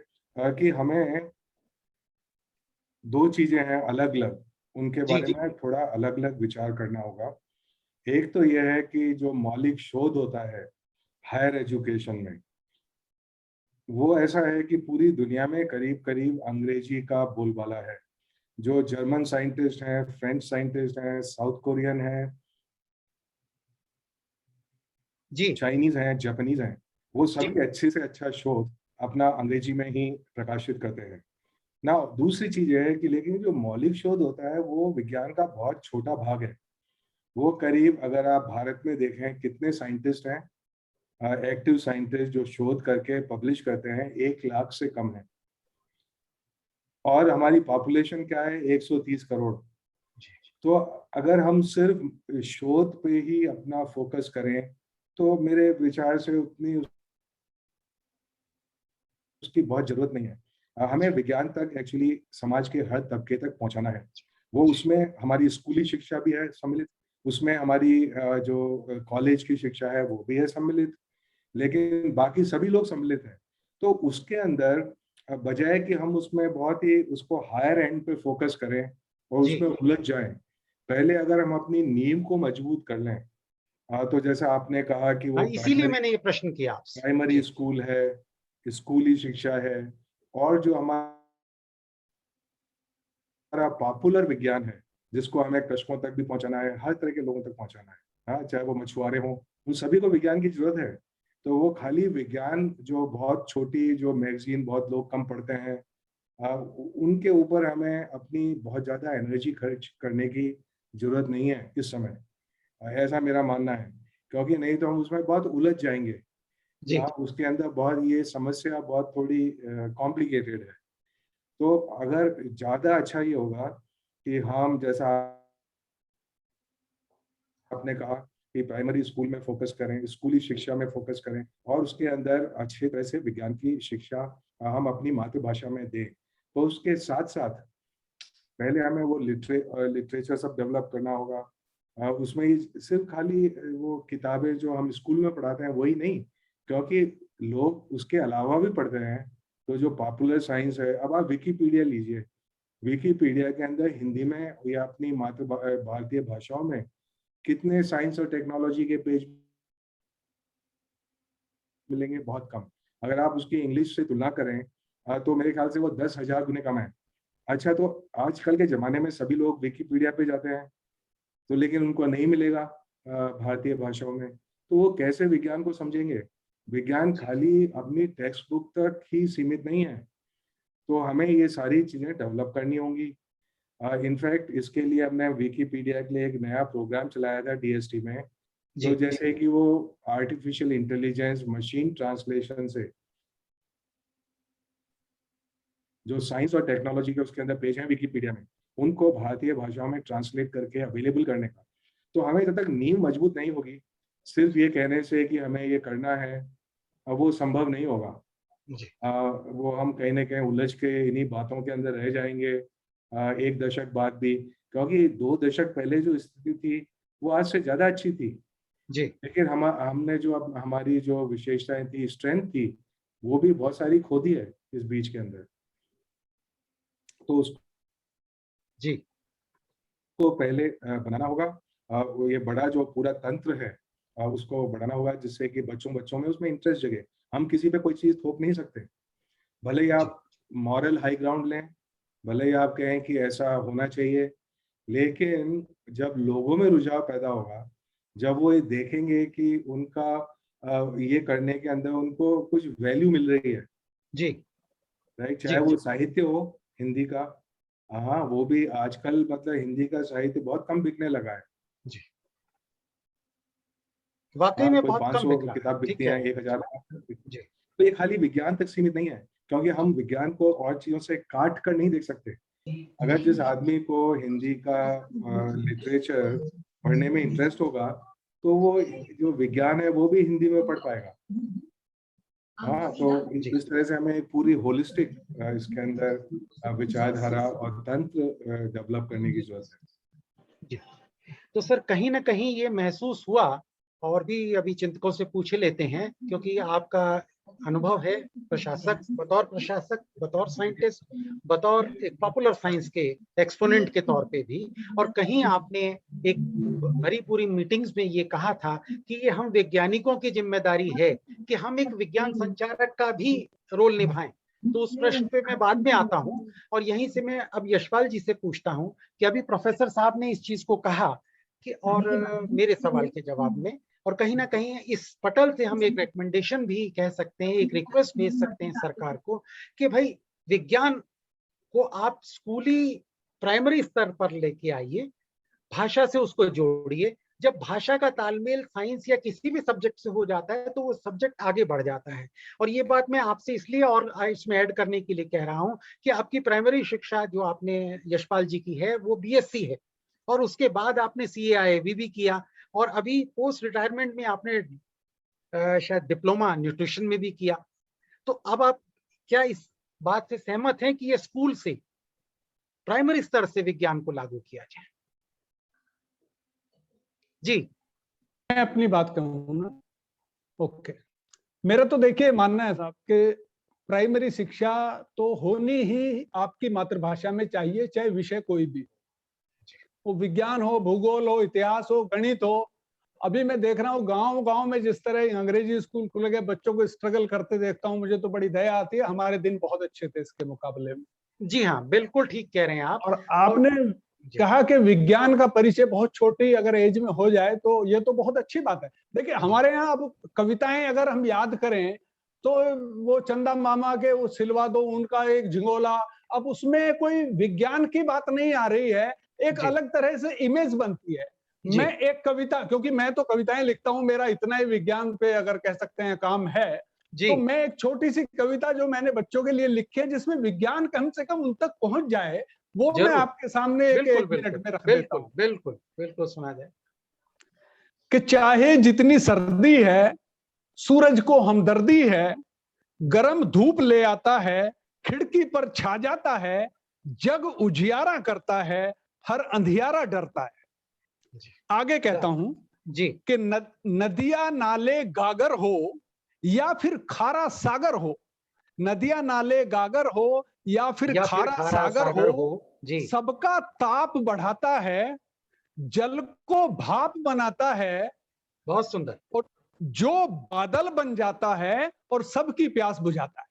कि हमें 2 चीजें हैं अलग अलग, उनके जी। बारे जी। में थोड़ा अलग अलग विचार करना होगा। एक तो यह है कि जो मौलिक शोध होता है हायर एजुकेशन में, वो ऐसा है कि पूरी दुनिया में करीब करीब अंग्रेजी का बोलबाला है। जो जर्मन साइंटिस्ट हैं, फ्रेंच साइंटिस्ट हैं, साउथ कोरियन हैं, जी। चाइनीज हैं, जापानीज हैं, वो सभी अच्छे से अच्छा शोध अपना अंग्रेजी में ही प्रकाशित करते हैं ना। दूसरी चीज यह है कि लेकिन जो मौलिक शोध होता है वो विज्ञान का बहुत छोटा भाग है। वो करीब, अगर आप भारत में देखें कितने साइंटिस्ट हैं, एक्टिव साइंटिस्ट जो शोध करके पब्लिश करते हैं, 1 लाख से कम है। और हमारी पॉपुलेशन क्या है, 130 करोड़। तो अगर हम सिर्फ शोध पे ही अपना फोकस करें तो मेरे विचार से उतनी उसकी बहुत जरूरत नहीं है। हमें विज्ञान तक एक्चुअली समाज के हर तबके तक पहुंचाना है। वो उसमें हमारी स्कूली शिक्षा भी है सम्मिलित, उसमें हमारी जो कॉलेज की शिक्षा है वो भी है सम्मिलित, लेकिन बाकी सभी लोग सम्मिलित हैं। तो उसके अंदर बजाय कि हम उसमें बहुत ही उसको हायर एंड पे फोकस करें और उसमें उलझ जाएं, पहले अगर हम अपनी नींव को मजबूत कर लें, तो जैसा आपने कहा कि वो इसीलिए मैंने ये प्रश्न किया आपसे। प्राइमरी स्कूल है, स्कूली शिक्षा है, और जो हमारा पॉपुलर विज्ञान है जिसको हमें कृषकों तक भी पहुंचाना है, हर तरह के लोगों तक पहुंचाना है, हाँ, चाहे वो मछुआरे हों, उन सभी को विज्ञान की जरूरत है। तो वो खाली विज्ञान जो बहुत छोटी जो मैगजीन बहुत लोग कम पढ़ते हैं, उनके ऊपर हमें अपनी बहुत ज्यादा एनर्जी खर्च करने की जरूरत नहीं है इस समय, ऐसा मेरा मानना है। क्योंकि नहीं तो हम उसमें बहुत उलझ जाएंगे। उसके अंदर बहुत ये समस्या बहुत थोड़ी कॉम्प्लिकेटेड है। तो अगर ज्यादा अच्छा ये होगा कि हम, जैसा आपने कहा कि प्राइमरी स्कूल में फोकस करें, स्कूली शिक्षा में फोकस करें और उसके अंदर अच्छे तरह से विज्ञान की शिक्षा हम अपनी मातृभाषा में दें। तो उसके साथ साथ पहले हमें वो लिटरेचर सब डेवलप करना होगा। उसमें ही सिर्फ खाली वो किताबें जो हम स्कूल में पढ़ाते हैं वही नहीं, क्योंकि लोग उसके अलावा भी पढ़ते हैं। तो जो पॉपुलर साइंस है, अब आप विकिपीडिया लीजिए, विकिपीडिया के अंदर हिंदी में या अपनी भारतीय भाषाओं में कितने साइंस और टेक्नोलॉजी के पेज मिलेंगे? बहुत कम। अगर आप उसकी इंग्लिश से तुलना करें तो मेरे ख्याल से वो 10,000 गुने कम है। अच्छा, तो आजकल के ज़माने में सभी लोग विकिपीडिया पे जाते हैं, तो लेकिन उनको नहीं मिलेगा भारतीय भाषाओं में, तो वो कैसे विज्ञान को समझेंगे? विज्ञान खाली अपनी टेक्स्ट बुक तक ही सीमित नहीं है, तो हमें ये सारी चीज़ें डेवलप करनी होंगी। इनफैक्ट इसके लिए हमने विकिपीडिया के लिए एक नया प्रोग्राम चलाया था डीएसटी में, जो जैसे कि वो आर्टिफिशियल इंटेलिजेंस मशीन ट्रांसलेशन से जो साइंस और टेक्नोलॉजी के उसके अंदर पेज हैं विकिपीडिया में, उनको भारतीय भाषाओं में ट्रांसलेट करके अवेलेबल करने का। तो हमें जब तक नींव मजबूत नहीं होगी, सिर्फ ये कहने से कि हमें ये करना है, वो संभव नहीं होगा। वो हम कहीं ना कहीं उलझ के इन्हीं बातों के अंदर रह जाएंगे 1 दशक बाद भी, क्योंकि 2 दशक पहले जो स्थिति थी वो आज से ज्यादा अच्छी थी जी। लेकिन हमने जो अब हमारी जो विशेषताएं थी, स्ट्रेंथ थी, वो भी बहुत सारी खो दी है इस बीच के अंदर। तो उस जी को पहले बनाना होगा। ये बड़ा जो पूरा तंत्र है उसको बढ़ाना होगा, जिससे कि बच्चों में उसमें इंटरेस्ट जगे। हम किसी पे कोई चीज थोप नहीं सकते, भले ही आप मॉरल हाई ग्राउंड लें, भले ही आप कहें कि ऐसा होना चाहिए, लेकिन जब लोगों में रुझाव पैदा होगा, जब वो ये देखेंगे कि उनका ये करने के अंदर उनको कुछ वैल्यू मिल रही है जी, राइट, चाहे वो साहित्य हो हिंदी का। हाँ, वो भी आजकल मतलब हिंदी का साहित्य बहुत कम बिकने लगा है जी, वाकई में बहुत कम 500 किताब बिकती हैं, 1000। तो ये खाली विज्ञान तक सीमित नहीं है, क्योंकि हम विज्ञान को और चीजों से काट कर नहीं देख सकते। अगर जिस आदमी को हिंदी का लिटरेचर पढ़ने में इंटरेस्ट होगा, तो वो जो विज्ञान है वो भी हिंदी में पढ़ पाएगा। हाँ, तो इस तरह से हमें एक पूरी होलिस्टिक इसके अंदर विचारधारा और तंत्र डेवलप करने की जरूरत है जी। तो सर कहीं ना कहीं ये महसूस हुआ, और भी अभी चिंतकों से पूछ लेते हैं, क्योंकि आपका अनुभव है प्रशासक, बतौर साइंटिस्ट, बतौर एक पॉपुलर साइंस के एक्सपोनेंट के तौर पे भी, और कहीं आपने एक भरी पूरी मीटिंग्स में ये कहा था कि ये हम वैज्ञानिकों की जिम्मेदारी है कि हम एक विज्ञान संचारक का भी रोल निभाएं। तो उस प्रश्न पे मैं बाद में आता हूं, और यहीं से मैं अब यशपाल जी से पूछता हूं कि अभी प्रोफेसर साहब ने इस चीज को कहा कि, और मेरे सवाल के जवाब में, और कहीं ना कहीं इस पटल से हम एक रिकमेंडेशन भी कह सकते हैं, एक रिक्वेस्ट भेज सकते हैं सरकार को कि भाई विज्ञान को आप स्कूली प्राइमरी स्तर पर लेके आइए, भाषा से उसको जोड़िए। जब भाषा का तालमेल साइंस या किसी भी सब्जेक्ट से हो जाता है तो वो सब्जेक्ट आगे बढ़ जाता है। और ये बात मैं आपसे इसलिए और इसमें ऐड करने के लिए कह रहा हूं कि आपकी प्राइमरी शिक्षा जो आपने यशपाल जी की है वो बीएससी है, और उसके बाद आपने CAIAB भी किया, और अभी पोस्ट रिटायरमेंट में आपने शायद डिप्लोमा न्यूट्रिशन में भी किया। तो अब आप क्या इस बात से सहमत हैं कि ये स्कूल से प्राइमरी स्तर से विज्ञान को लागू किया जाए? जी, मैं अपनी बात कहूँ ना, ओके, मेरा तो देखिए मानना है साहब कि प्राइमरी शिक्षा तो होनी ही आपकी मातृभाषा में चाहिए, चाहे विषय कोई भी, वो विज्ञान हो, भूगोल हो, इतिहास हो, गणित हो। अभी मैं देख रहा हूँ गांव में जिस तरह अंग्रेजी स्कूल खुल गए, बच्चों को स्ट्रगल करते देखता हूँ, मुझे तो बड़ी दया आती है। हमारे दिन बहुत अच्छे थे इसके मुकाबले में। जी हाँ, बिल्कुल ठीक कह रहे हैं आप। और आपने कहा कि विज्ञान का परिचय बहुत छोटी अगर एज में हो जाए तो ये तो बहुत अच्छी बात है। देखिए हमारे यहाँ अब कविताएं अगर हम याद करें तो वो चंदा मामा के वो सिलवा दो उनका एक झिंगोला, अब उसमें कोई विज्ञान की बात नहीं आ रही है, एक अलग तरह से इमेज बनती है। मैं एक कविता, क्योंकि मैं तो कविताएं लिखता हूं, मेरा इतना ही विज्ञान पे अगर कह सकते हैं काम है, तो मैं एक छोटी सी कविता जो मैंने बच्चों के लिए लिखी है जिसमें विज्ञान कम से कम उन तक पहुंच जाए, वो मैं आपके सामने एक मिनट में रख देता हूं। बिल्कुल सुना जाए। कि चाहे जितनी सर्दी है, सूरज को हमदर्दी है, गरम धूप ले आता है, खिड़की पर छा जाता है, जग उजियारा करता है, हर अंधियारा डरता है। आगे कहता हूं जी कि नदियां नाले गागर हो या फिर खारा सागर हो, नदियां नाले गागर हो या फिर खारा सागर हो, जी सबका ताप बढ़ाता है, जल को भाप बनाता है, बहुत सुंदर। और जो बादल बन जाता है और सबकी प्यास बुझाता है।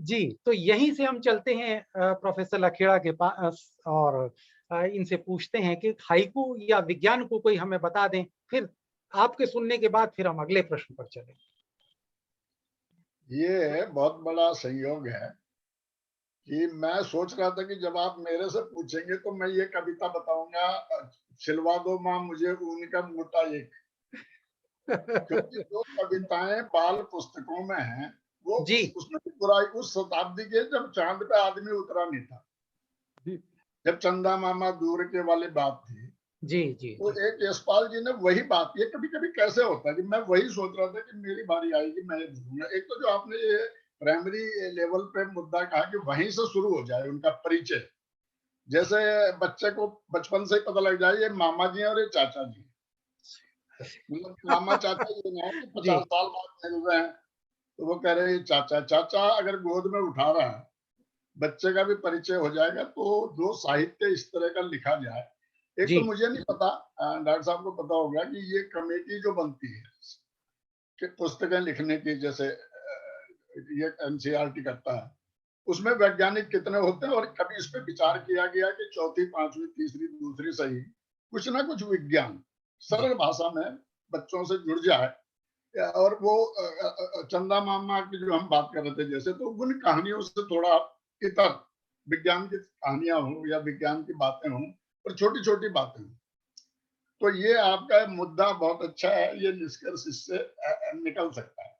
जी, तो यहीं से हम चलते हैं प्रोफेसर लखेड़ा के पास और इनसे पूछते हैं कि हाइकू या विज्ञान को कोई हमें बता दें, फिर आपके सुनने के बाद फिर हम अगले प्रश्न पर चलें। ये बहुत बड़ा संयोग है कि मैं सोच रहा था कि जब आप मेरे से पूछेंगे तो मैं ये कविता बताऊंगा, सिलवा दो माँ मुझे ऊन का मोटा एक। क्योंकि जो कविताएं बाल पुस्तकों में हैं वो जी उसमें बुराई उस शताब्दी के जब चांद पे आदमी उतरा नहीं था, जब चंदा मामा दूर के वाली बात थी। जी जी तो एक यशपाल जी ने वही बात, ये कभी कभी कैसे होता है कि मैं वही सोच रहा था कि मेरी बारी आएगी, मैं ये बोलूंगा। एक तो जो आपने ये प्राइमरी लेवल पे मुद्दा कहा कि वहीं से शुरू हो जाए उनका परिचय, जैसे बच्चे को बचपन से ही पता लग जाए ये मामा जी हैं और ये चाचा जी, मतलब मामा चाचा ये ना कि 50 साल बाद मिल रहे हैं तो वो कह रहे हैं चाचा चाचा, अगर गोद में उठा रहा है बच्चे का भी परिचय हो जाएगा। तो जो साहित्य इस तरह का लिखा जाए, एक तो मुझे नहीं पता, डॉक्टर साहब को पता होगा कि ये कमेटी जो बनती है कि पुस्तकें लिखने की, जैसे ये एनसीईआरटी करता है, उसमें वैज्ञानिक कितने होते हैं, और कभी इस पे विचार किया गया कि चौथी पांचवी तीसरी दूसरी सही कुछ ना कुछ विज्ञान सरल भाषा में बच्चों से जुड़ जाए। और वो चंदा मामा की जो हम बात कर रहे थे जैसे, तो उन कहानियों से थोड़ा इतर विज्ञान की कहानियां हो या विज्ञान की बातें हों और छोटी छोटी बातें हों। तो ये आपका मुद्दा बहुत अच्छा है, ये निष्कर्ष इससे निकल सकता है।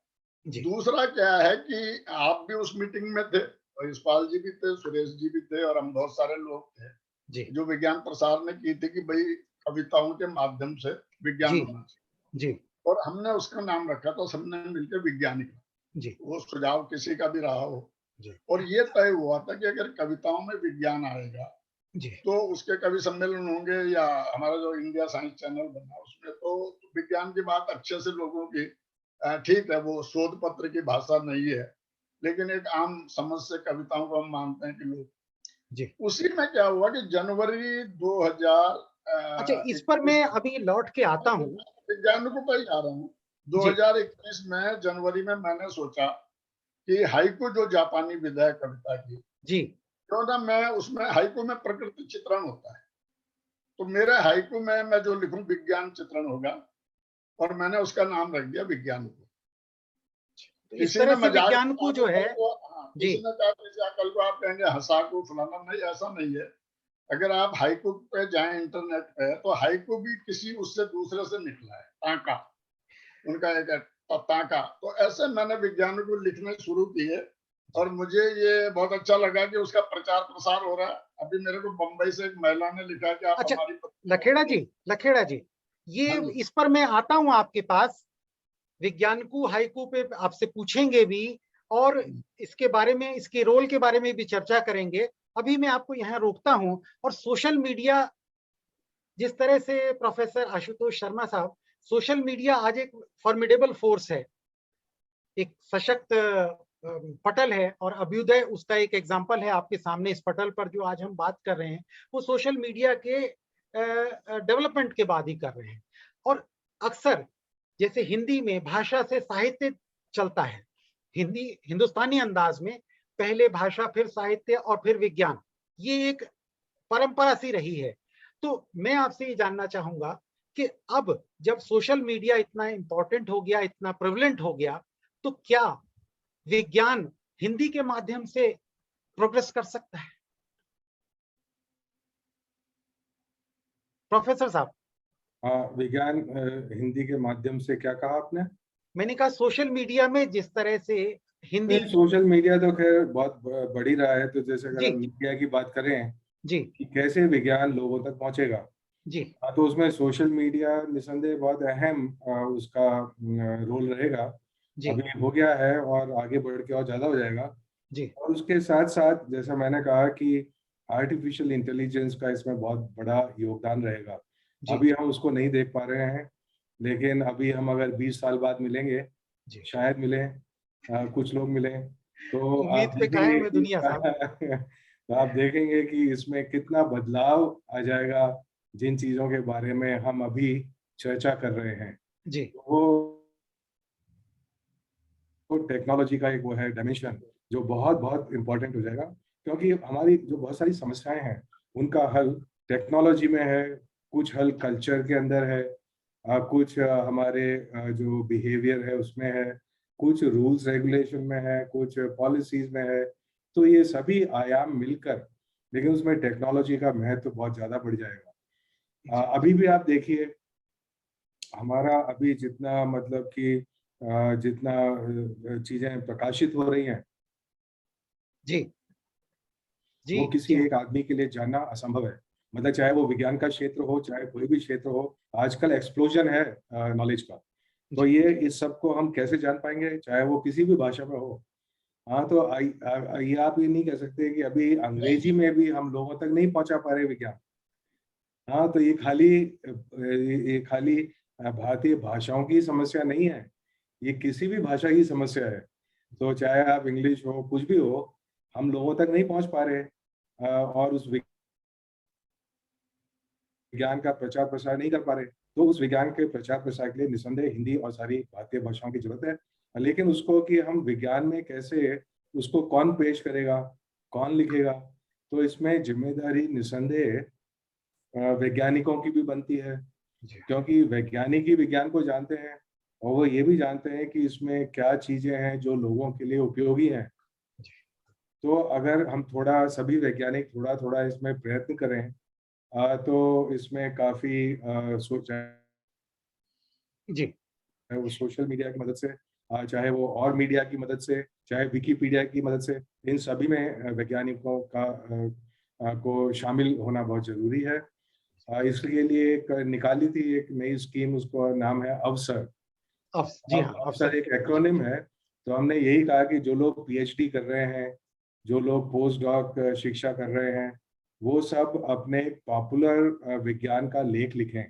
दूसरा क्या है कि आप भी उस मीटिंग में थे और यशपाल जी भी थे, सुरेश जी भी थे, और हम बहुत सारे लोग थे जो विज्ञान प्रसार ने की थी कि भाई कविताओं के माध्यम से विज्ञान होना चाहिए, और हमने उसका नाम रखा तो सबने मिलकर विज्ञानिक, वो सुझाव किसी का भी रहा हो। और ये तय हुआ था कि अगर कविताओं में विज्ञान आएगा तो उसके कवि सम्मेलन होंगे, या हमारा जो इंडिया साइंस चैनल बना उसमें तो विज्ञान की बात अच्छे से लोगों की, ठीक है वो शोध पत्र की भाषा नहीं है, लेकिन एक आम समझ से कविताओं को हम मानते हैं कि लोग। उसी में क्या हुआ कि जनवरी 2000, अच्छा इस पर मैं अभी लौट के आता हूँ, विज्ञान को पर जा रहा हूँ। 2021 में जनवरी में मैंने सोचा कि हाइकू जो जापानी विधा है कविता की, क्यों ना मैं उसमें, हाइकू में प्रकृति चित्रण होता है, तो मेरे हाइकू में मैं जो लिखूं विज्ञान चित्रण होगा, और मैंने उसका नाम रख दिया विज्ञान को। इस तरह से विज्ञान को जो है, किसी ने कहा कल को आप कहेंगे हंसा को फलाना, नहीं ऐसा नहीं है। अगर आप हाइकू पे जाएं इंटरनेट पे तो हाइकू भी किसी उससे दूसरे से निकला है, ताका उनका एक ताका। तो ऐसे मैंने विज्ञान को लिखने शुरू किए और मुझे ये बहुत अच्छा लगा कि उसका प्रचार प्रसार हो रहा है। अभी मेरे को बंबई से एक महिला ने लिखा कि आप हमारी लखेड़ा जी ये इस पर मैं आता हूं आपके पास, विज्ञान को हाइकू पे आपसे पूछेंगे भी और इसके बारे में, इसके रोल के बारे में भी चर्चा करेंगे। अभी मैं आपको यहाँ रोकता हूं। और सोशल मीडिया, जिस तरह से प्रोफेसर आशुतोष शर्मा साहब, सोशल मीडिया आज एक फॉर्मिडेबल फोर्स है, एक सशक्त पटल है, और अभ्युदय उसका एक एग्जाम्पल है आपके सामने। इस पटल पर जो आज हम बात कर रहे हैं वो सोशल मीडिया के डेवलपमेंट के बाद ही कर रहे हैं। और अक्सर जैसे हिंदी में भाषा से साहित्य चलता है, हिंदुस्तानी अंदाज में पहले भाषा फिर साहित्य और फिर विज्ञान, ये एक परंपरा सी रही है। तो मैं आपसे ये जानना चाहूंगा कि अब जब सोशल मीडिया इतना इंपॉर्टेंट हो गया, इतना प्रेवलेंट हो गया, तो क्या विज्ञान हिंदी के माध्यम से प्रोग्रेस कर सकता है? प्रोफेसर साहब। विज्ञान हिंदी के माध्यम से क्या कहा आपने? मैंने कहा सोशल मीडिया में जिस तरह से हिंदी, सोशल मीडिया तो खैर बहुत बढ़ ही रहा है। तो जैसे अगर हम मीडिया की बात करें कि कैसे विज्ञान लोगों तक पहुंचेगा, जी तो उसमें सोशल मीडिया निसंदेह बहुत अहम उसका रोल रहेगा। जी अभी हो गया है और आगे बढ़ के और ज्यादा हो जाएगा। जी और उसके साथ साथ जैसा मैंने कहा कि आर्टिफिशियल इंटेलिजेंस का इसमें बहुत बड़ा योगदान रहेगा। जी अभी हम उसको नहीं देख पा रहे हैं, लेकिन अभी हम अगर 20 साल बाद मिलेंगे, जी। शायद मिलें, कुछ लोग मिलें, तो आप उम्मीद पे देखेंगे कायम है कि दुनिया साहब। तो आप देखेंगे कि इसमें कितना बदलाव आ जाएगा जिन चीजों के बारे में हम अभी चर्चा कर रहे हैं। जी वो टेक्नोलॉजी का एक वो है डायमेंशन जो बहुत बहुत इम्पोर्टेंट हो जाएगा, क्योंकि हमारी जो बहुत सारी समस्याएं हैं उनका हल टेक्नोलॉजी में है, कुछ हल कल्चर के अंदर है, कुछ हमारे जो बिहेवियर है उसमें है, कुछ रूल्स रेगुलेशन में है, कुछ पॉलिसीज में है। तो ये सभी आयाम मिलकर, लेकिन उसमें टेक्नोलॉजी का महत्व बहुत ज्यादा बढ़ जाएगा। अभी भी आप देखिए, हमारा अभी जितना मतलब कि जितना चीजें प्रकाशित हो रही हैं, जी जी वो जी किसी हाँ एक आदमी के लिए जानना असंभव है। मतलब चाहे वो विज्ञान का क्षेत्र हो, चाहे कोई भी क्षेत्र हो, आजकल एक्सप्लोजन है नॉलेज का। तो जी ये इस सब को हम कैसे जान पाएंगे, चाहे वो किसी भी भाषा में हो। हाँ, तो ये आप ये नहीं कह सकते कि अभी अंग्रेजी में भी हम लोगों तक नहीं पहुंचा पा रहे विज्ञान। हाँ, तो ये खाली भारतीय भाषाओं की समस्या नहीं है, ये किसी भी भाषा की समस्या है। तो चाहे आप इंग्लिश हो, कुछ भी हो, हम लोगों तक नहीं पहुंच पा रहे। और उस विज्ञान का प्रचार प्रसार नहीं कर पा रहे। तो उस विज्ञान के प्रचार प्रसार के लिए निसंदेह हिंदी और सारी भारतीय भाषाओं की जरूरत है। लेकिन उसको कि हम विज्ञान में कैसे, उसको कौन पेश करेगा, कौन लिखेगा, तो इसमें जिम्मेदारी निसंदेह वैज्ञानिकों की भी बनती है, जी क्योंकि वैज्ञानिक ही विज्ञान को जानते हैं और वो ये भी जानते हैं कि इसमें क्या चीजें हैं जो लोगों के लिए उपयोगी हैं। तो अगर हम थोड़ा, सभी वैज्ञानिक थोड़ा थोड़ा इसमें प्रयत्न करें, तो इसमें काफी सोचा जी है, वो सोशल मीडिया की मदद से, चाहे वो और मीडिया की मदद से, चाहे विकिपीडिया की मदद से, इन सभी में वैज्ञानिकों का को शामिल होना बहुत जरूरी है। इसके लिए एक निकाली थी एक नई स्कीम, उसका नाम है अवसर। जी अब हाँ अवसर अवसर एक एक्रोनिम है। तो हमने यही कहा कि जो लोग पीएचडी कर रहे हैं, जो लोग पोस्ट डॉक शिक्षा कर रहे हैं, वो सब अपने पॉपुलर विज्ञान का लेख लिखें।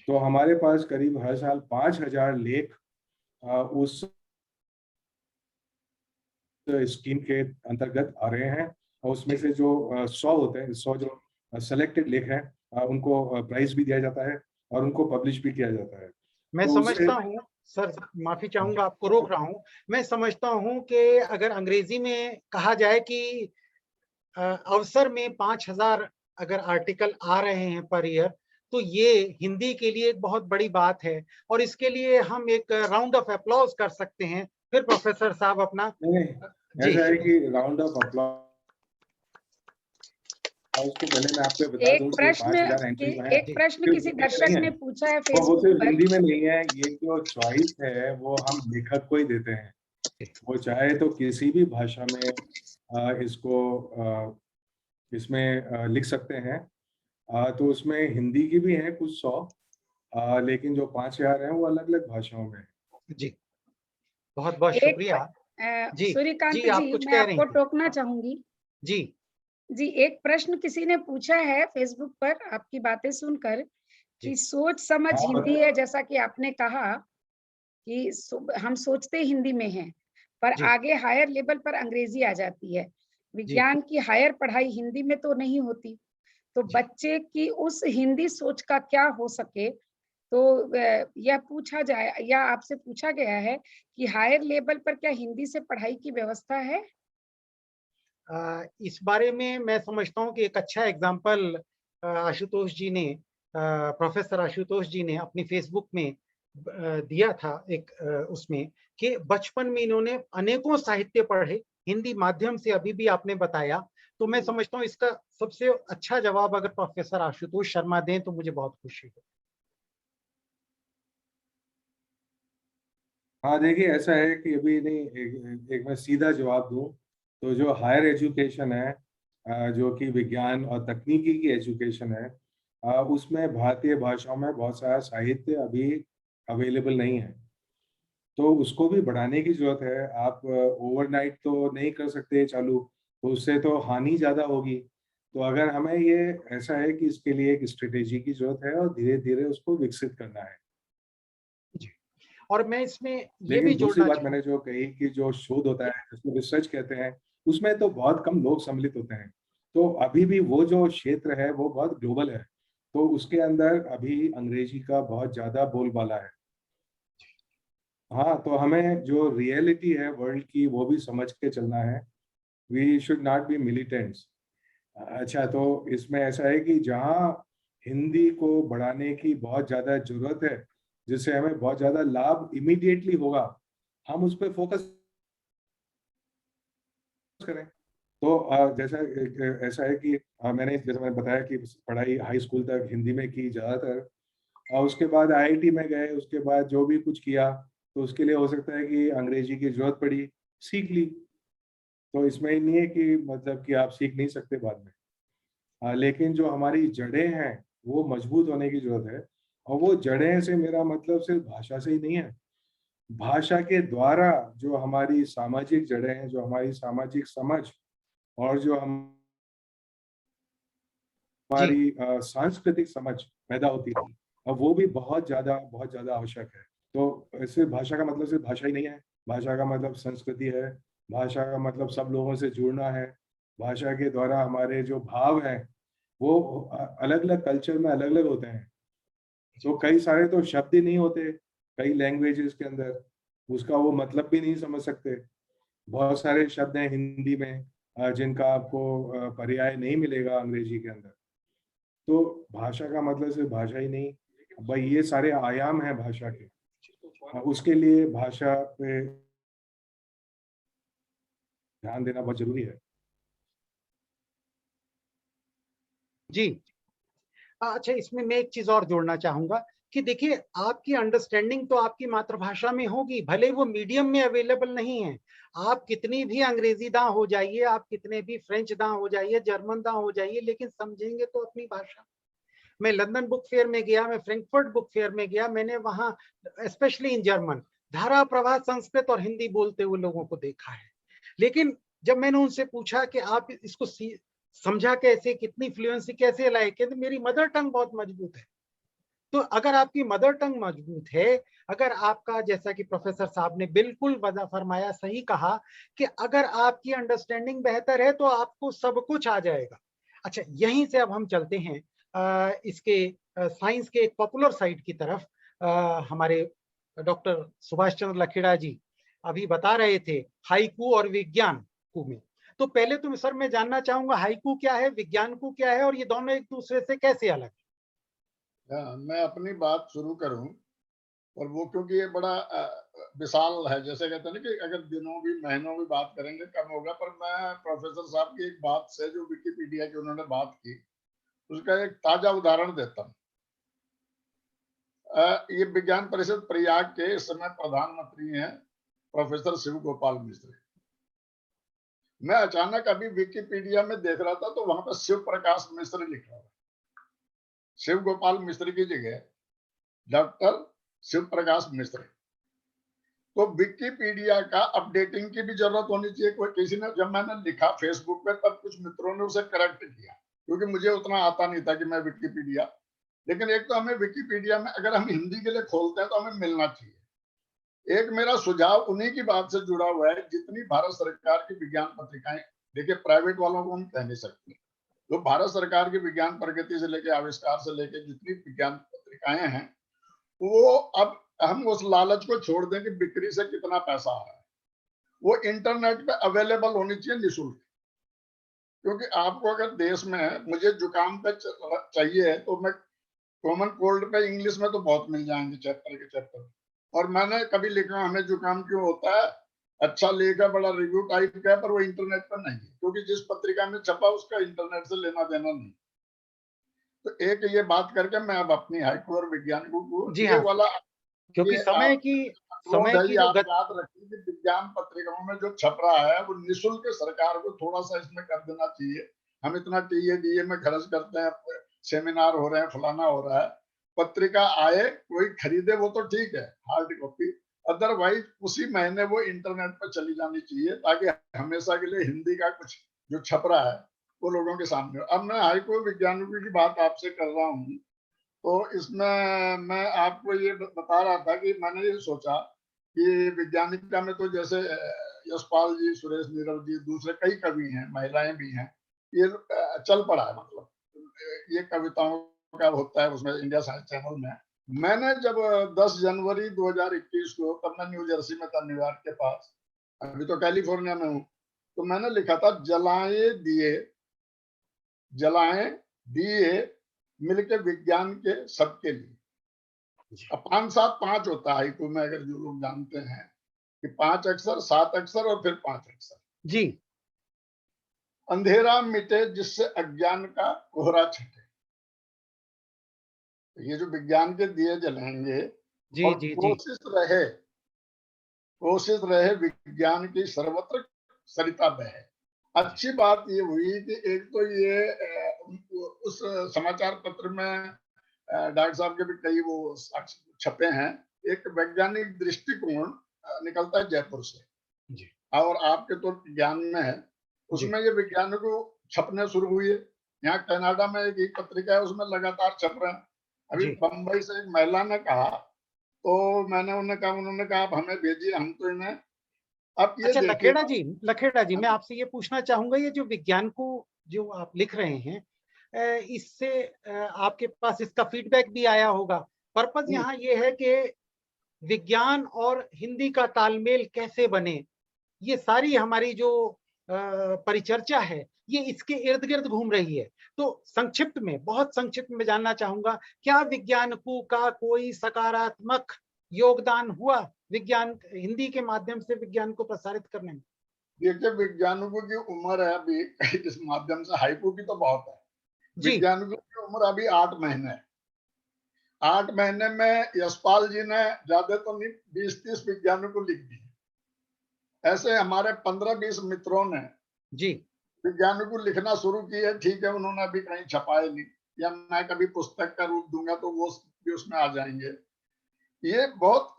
तो हमारे पास करीब हर साल 5,000 लेख उस स्कीम के अंतर्गत आ रहे हैं। और उसमें से जो 100 होते हैं, 100 जो सेलेक्टेड लेख हैं, उनको प्राइज भी दिया जाता है और उनको पब्लिश भी किया जाता है। मैं तो उससे समझता हूँ सर, माफी चाहूंगा, आपको रोक रहा हूँ। मैं समझता हूँ कि अगर अंग्रेजी में कहा जाए कि अवसर में 5,000 अगर आर्टिकल आ रहे हैं पर ईयर, तो ये हिंदी के लिए एक बहुत बड़ी बात है। और इसके लिए हम एक राउंड ऑफ अप्लॉज कर सकते हैं। फिर प्रोफेसर साहब अपना नहीं, जी ऐसा है कि राउंड ऑफ अप्लॉज के पहले मैं आपको बता दूं कि 5,000 एंट्रीज हैं, एक प्रश्न सिर्फ किसी हिंदी में दर्शक नहीं है। ने पूछा है और वो फेसबुक सिर्फ पर। हिंदी में नहीं है, ये जो चॉइस है वो हम लेखक को ही देते हैं। वो चाहे तो किसी भी भाषा में इसको इसमें लिख सकते हैं। तो उसमें हिंदी की भी हैं कुछ 100, लेकिन जो 5,000 हैं वो अलग अलग भाषाओं में है। जी बहुत बहुत एक शुक्रिया। जी सूर्यकांत जी आप जी, कुछ मैं कह रही आपको थी। टोकना चाहूंगी। जी जी, एक प्रश्न किसी ने पूछा है फेसबुक पर आपकी बातें सुनकर जी कि सोच समझ हाँ, हिंदी है, जैसा कि आपने कहा कि हम सोचते हिंदी में हैं, पर जी आगे हायर लेवल पर अंग्रेजी आ जाती है। जी विज्ञान की हायर पढ़ाई हिंदी में तो नहीं होती, तो जी बच्चे की उस हिंदी सोच का क्या हो सके, तो यह पूछा जाए या आपसे पूछा गया है कि हायर लेवल पर क्या हिंदी से पढ़ाई की व्यवस्था है? इस बारे में मैं समझता हूँ कि एक अच्छा एग्जाम्पल आशुतोष जी ने, प्रोफेसर आशुतोष जी ने अपनी फेसबुक में दिया था एक उसमें, कि बचपन में इन्होंने अनेकों साहित्य पढ़े हिंदी माध्यम से, अभी भी आपने बताया। तो मैं समझता हूँ इसका सबसे अच्छा जवाब अगर प्रोफेसर आशुतोष शर्मा दें तो मुझे बहुत खुशी हो। हाँ, देखिए ऐसा है कि अभी नहीं, एक मैं सीधा जवाब दूं तो जो हायर एजुकेशन है, जो कि विज्ञान और तकनीकी की एजुकेशन है, उसमें भारतीय भाषाओं में बहुत सारा साहित्य अभी अवेलेबल नहीं है, तो उसको भी बढ़ाने की जरूरत है। आप ओवरनाइट तो नहीं कर सकते चालू, तो उससे तो हानि ज्यादा होगी। तो अगर हमें ये ऐसा है कि इसके लिए एक स्ट्रेटेजी की जरूरत है और धीरे धीरे उसको विकसित करना है। जी। और मैं इसमें ये लेकिन भी दूसरी जोड़ना बात मैंने जो कही कि जो शोध होता है जिसको रिसर्च कहते हैं, उसमें तो बहुत कम लोग सम्मिलित होते हैं। तो अभी भी वो जो क्षेत्र है वो बहुत ग्लोबल है, तो उसके अंदर अभी अंग्रेजी का बहुत ज्यादा बोलबाला है। हाँ, तो हमें जो रियलिटी है वर्ल्ड की वो भी समझ के चलना है। We should not be militants. अच्छा, तो इसमें ऐसा है कि जहाँ हिंदी को बढ़ाने की बहुत ज्यादा जरूरत है, जिससे हमें बहुत ज्यादा लाभ इमीडिएटली होगा, हम उस पर फोकस करें। तो जैसा ऐसा है कि मैंने बताया कि पढ़ाई हाई स्कूल तक हिंदी में की ज्यादातर, और उसके बाद आईआईटी में गए, उसके बाद जो भी कुछ किया तो उसके लिए हो सकता है कि अंग्रेजी की जरूरत पड़ी, सीख ली। तो इसमें ये नहीं है कि मतलब कि आप सीख नहीं सकते बाद में। लेकिन जो हमारी जड़ें हैं वो मजबूत होने की जरूरत है, और वो जड़ें से मेरा मतलब सिर्फ भाषा से ही नहीं है। भाषा के द्वारा जो हमारी सामाजिक जड़ें हैं, जो हमारी सामाजिक समझ और जो जी। हमारी सांस्कृतिक समझ पैदा होती थी, और वो भी बहुत ज्यादा आवश्यक है। तो सिर्फ भाषा का मतलब सिर्फ भाषा ही नहीं है। भाषा का मतलब संस्कृति है, भाषा का मतलब सब लोगों से जुड़ना है। भाषा के द्वारा हमारे जो भाव हैं वो अलग अलग कल्चर में अलग अलग होते हैं। तो कई सारे तो शब्द ही नहीं होते कई लैंग्वेजेस के अंदर, उसका वो मतलब भी नहीं समझ सकते। बहुत सारे शब्द हैं हिंदी में जिनका आपको पर्याय नहीं मिलेगा अंग्रेजी के अंदर। तो भाषा का मतलब सिर्फ भाषा ही नहीं भाई, ये सारे आयाम हैं भाषा के। उसके लिए भाषा पे ध्यान देना बहुत जरूरी है। जी। अच्छा, इसमें मैं एक चीज और जोड़ना चाहूंगा कि देखिए, आपकी अंडरस्टैंडिंग तो आपकी मातृभाषा में होगी, भले वो मीडियम में अवेलेबल नहीं है। आप कितनी भी अंग्रेजी दां हो जाइए, आप कितने भी फ्रेंच दां हो जाइए, जर्मन दां हो जाइए, लेकिन समझेंगे तो अपनी भाषा। मैं लंदन बुक फेयर में गया, मैं फ्रैंकफर्ट बुक फेयर में गया, मैंने वहां स्पेशली इन जर्मन धारा प्रवाह संस्कृत और हिंदी बोलते हुए लोगों को देखा है। लेकिन जब मैंने उनसे पूछा कि आप इसको समझा कैसे, कितनी फ्लुएंसी कैसे लाए, कहते मेरी मदर टंग बहुत मजबूत है। तो अगर आपकी मदर टंग मजबूत है, अगर आपका, जैसा कि प्रोफेसर साहब ने बिल्कुल वजह फरमाया, सही कहा कि अगर आपकी अंडरस्टैंडिंग बेहतर है तो आपको सब कुछ आ जाएगा। अच्छा, यहीं से अब हम चलते हैं इसके साइंस के एक पॉपुलर साइट की तरफ। हमारे डॉक्टर सुभाष चंद्र लखेड़ा जी अभी बता रहे थे हाइकू और विज्ञान कू में। तो पहले तो सर मैं जानना चाहूंगा हाइकू क्या है, विज्ञान कू क्या है, और ये दोनों एक दूसरे से कैसे अलग है? मैं अपनी बात शुरू करूं, और वो क्योंकि ये बड़ा विशाल है, जैसे कहते हैं ना कि अगर दिनों भी महीनों भी बात करेंगे कम होगा। पर मैं प्रोफेसर साहब की एक बात से जो विकिपीडिया की उन्होंने बात की उसका एक ताजा उदाहरण देता हूँ। ये विज्ञान परिषद प्रयाग के इस समय प्रधानमंत्री हैं प्रोफेसर शिव गोपाल मिश्र। मैं अचानक अभी विकिपीडिया में देख रहा था तो वहां पर शिव प्रकाश मिश्र लिखा हुआ, शिव गोपाल मिश्र की जगह डॉक्टर शिव प्रकाश मिश्र। तो विकिपीडिया का अपडेटिंग की भी जरूरत होनी चाहिए। कोई किसी ने, जब मैंने लिखा फेसबुक पे तब कुछ मित्रों ने उसे करेक्ट किया, क्योंकि मुझे उतना आता नहीं था कि मैं विकिपीडिया। लेकिन एक तो हमें विकिपीडिया में अगर हम हिंदी के लिए खोलते हैं तो हमें मिलना चाहिए। एक मेरा सुझाव उन्हीं की बात से जुड़ा हुआ है, जितनी भारत सरकार की विज्ञान पत्रिकाएं, देखिए प्राइवेट वालों को हम कह नहीं सकते, जो भारत सरकार की विज्ञान प्रगति से लेकर आविष्कार से लेकर जितनी विज्ञान पत्रिकाएं हैं, वो अब हम उस लालच को छोड़ दें कि बिक्री से कितना पैसा आ रहा है। वो इंटरनेट पे अवेलेबल होनी चाहिए निःशुल्क। क्योंकि आपको अगर देश में, मुझे जुकाम पे चाहिए तो मैं कॉमन कोल्ड पे इंग्लिश में तो बहुत मिल जाएंगे चैप्टर के चैप्टर। और मैंने कभी लिखा हमें जुकाम क्यों होता है, अच्छा लिखा, बड़ा रिव्यू टाइप का है, पर वो इंटरनेट पर नहीं है, क्योंकि जिस पत्रिका में छपा उसका इंटरनेट से लेना देना नहीं। तो एक ये बात करके मैं अब अपनी हाइकू और विज्ञान को जी ये हाँ, वाला, क्योंकि ये समय की जो आप याद रखिए कि विज्ञान पत्रिकाओं में जो छप रहा है वो निःशुल्क सरकार को थोड़ा सा इसमें कर देना चाहिए। हम इतना टीए डीए में खर्च करते हैं सेमिनार हो रहे हैं, फलाना हो रहा है, पत्रिका आए, कोई खरीदे वो तो ठीक है, हार्ड कॉपी, अदरवाइज उसी महीने वो इंटरनेट पर चली जानी चाहिए, ताकि हमेशा के लिए हिंदी का कुछ जो छप रहा है वो लोगों के सामने। अब मैं हाइको वैज्ञानिकों की बात आपसे कर रहा हूँ, तो इसमें मैं आपको ये बता रहा था कि मैंने ये सोचा कि वैज्ञानिकता में तो जैसे यशपाल जी, सुरेश नीरव जी, दूसरे कई कवि हैं, महिलाएं भी हैं, ये चल पड़ा है, मतलब ये कविताओं का होता है उसमें इंडिया साइंस चैनल में। मैंने जब 10 जनवरी 2021 को, तब मैं न्यू जर्सी में था, न्यूयॉर्क के पास, अभी तो कैलिफोर्निया में हूँ, तो मैंने लिखा था जलाएं दिए मिलके विज्ञान के सबके लिए। अब 5 7 5 होता है हाइकू में, अगर जो लोग जानते हैं कि 5 अक्षर, 7 अक्षर और फिर 5 अक्षर। जी। अंधेरा मिटे जिससे अज्ञान का कोहरा छटे। ये जो विज्ञान के दिए जलेंगे, जी और जी जी। कोशिश रहे विज्ञान की सर्वत्र सरिता बहे। अच्छी बात ये हुई कि एक तो ये उस समाचार पत्र में डॉक्टर साहब के भी कई वो छपे हैं, एक वैज्ञानिक दृष्टिकोण निकलता है जयपुर से जी। और आपके तो ज्ञान में है, उसमें ये वैज्ञानिक छपने शुरू हुए। यहाँ कनाडा में एक पत्रिका है, उसमें लगातार छप रहे हैं। अभी बंबई से एक महिला ने कहा, तो मैंने उन्होंने कहा आप हमें भेजिए, हम तो इन्हें अब ये। अच्छा लखेड़ा जी मैं आपसे ये पूछना चाहूंगा, ये जो विज्ञान को जो आप लिख रहे हैं, इससे आपके पास इसका फीडबैक भी आया होगा। पर्पस यहाँ ये है कि विज्ञान और हिंदी का तालमेल कैसे बने, ये सारी हमारी जो परिचर्चा है ये इसके इर्द गिर्द घूम रही है। तो संक्षिप्त में, बहुत संक्षिप्त में जानना चाहूंगा, क्या विज्ञानकों का कोई सकारात्मक योगदान हुआ विज्ञान, हिंदी के माध्यम से विज्ञान को प्रसारित करने में? देखिए, वैज्ञानिकों की उम्र है अभी इस माध्यम से, हाइकू की तो बहुत है, वैज्ञानिकों की उम्र अभी 8 महीने है। 8 महीने में यशपाल जी ने ज्यादा तो नहीं 20-30 वैज्ञानिकों लिख दिए। ऐसे हमारे 15-20 मित्रों ने जी विज्ञानिकों लिखना शुरू किया। ठीक है, उन्होंने अभी कहीं छपाए नहीं, या मैं कभी पुस्तक का रूप दूंगा तो वो भी उसमें आ जाएंगे। ये बहुत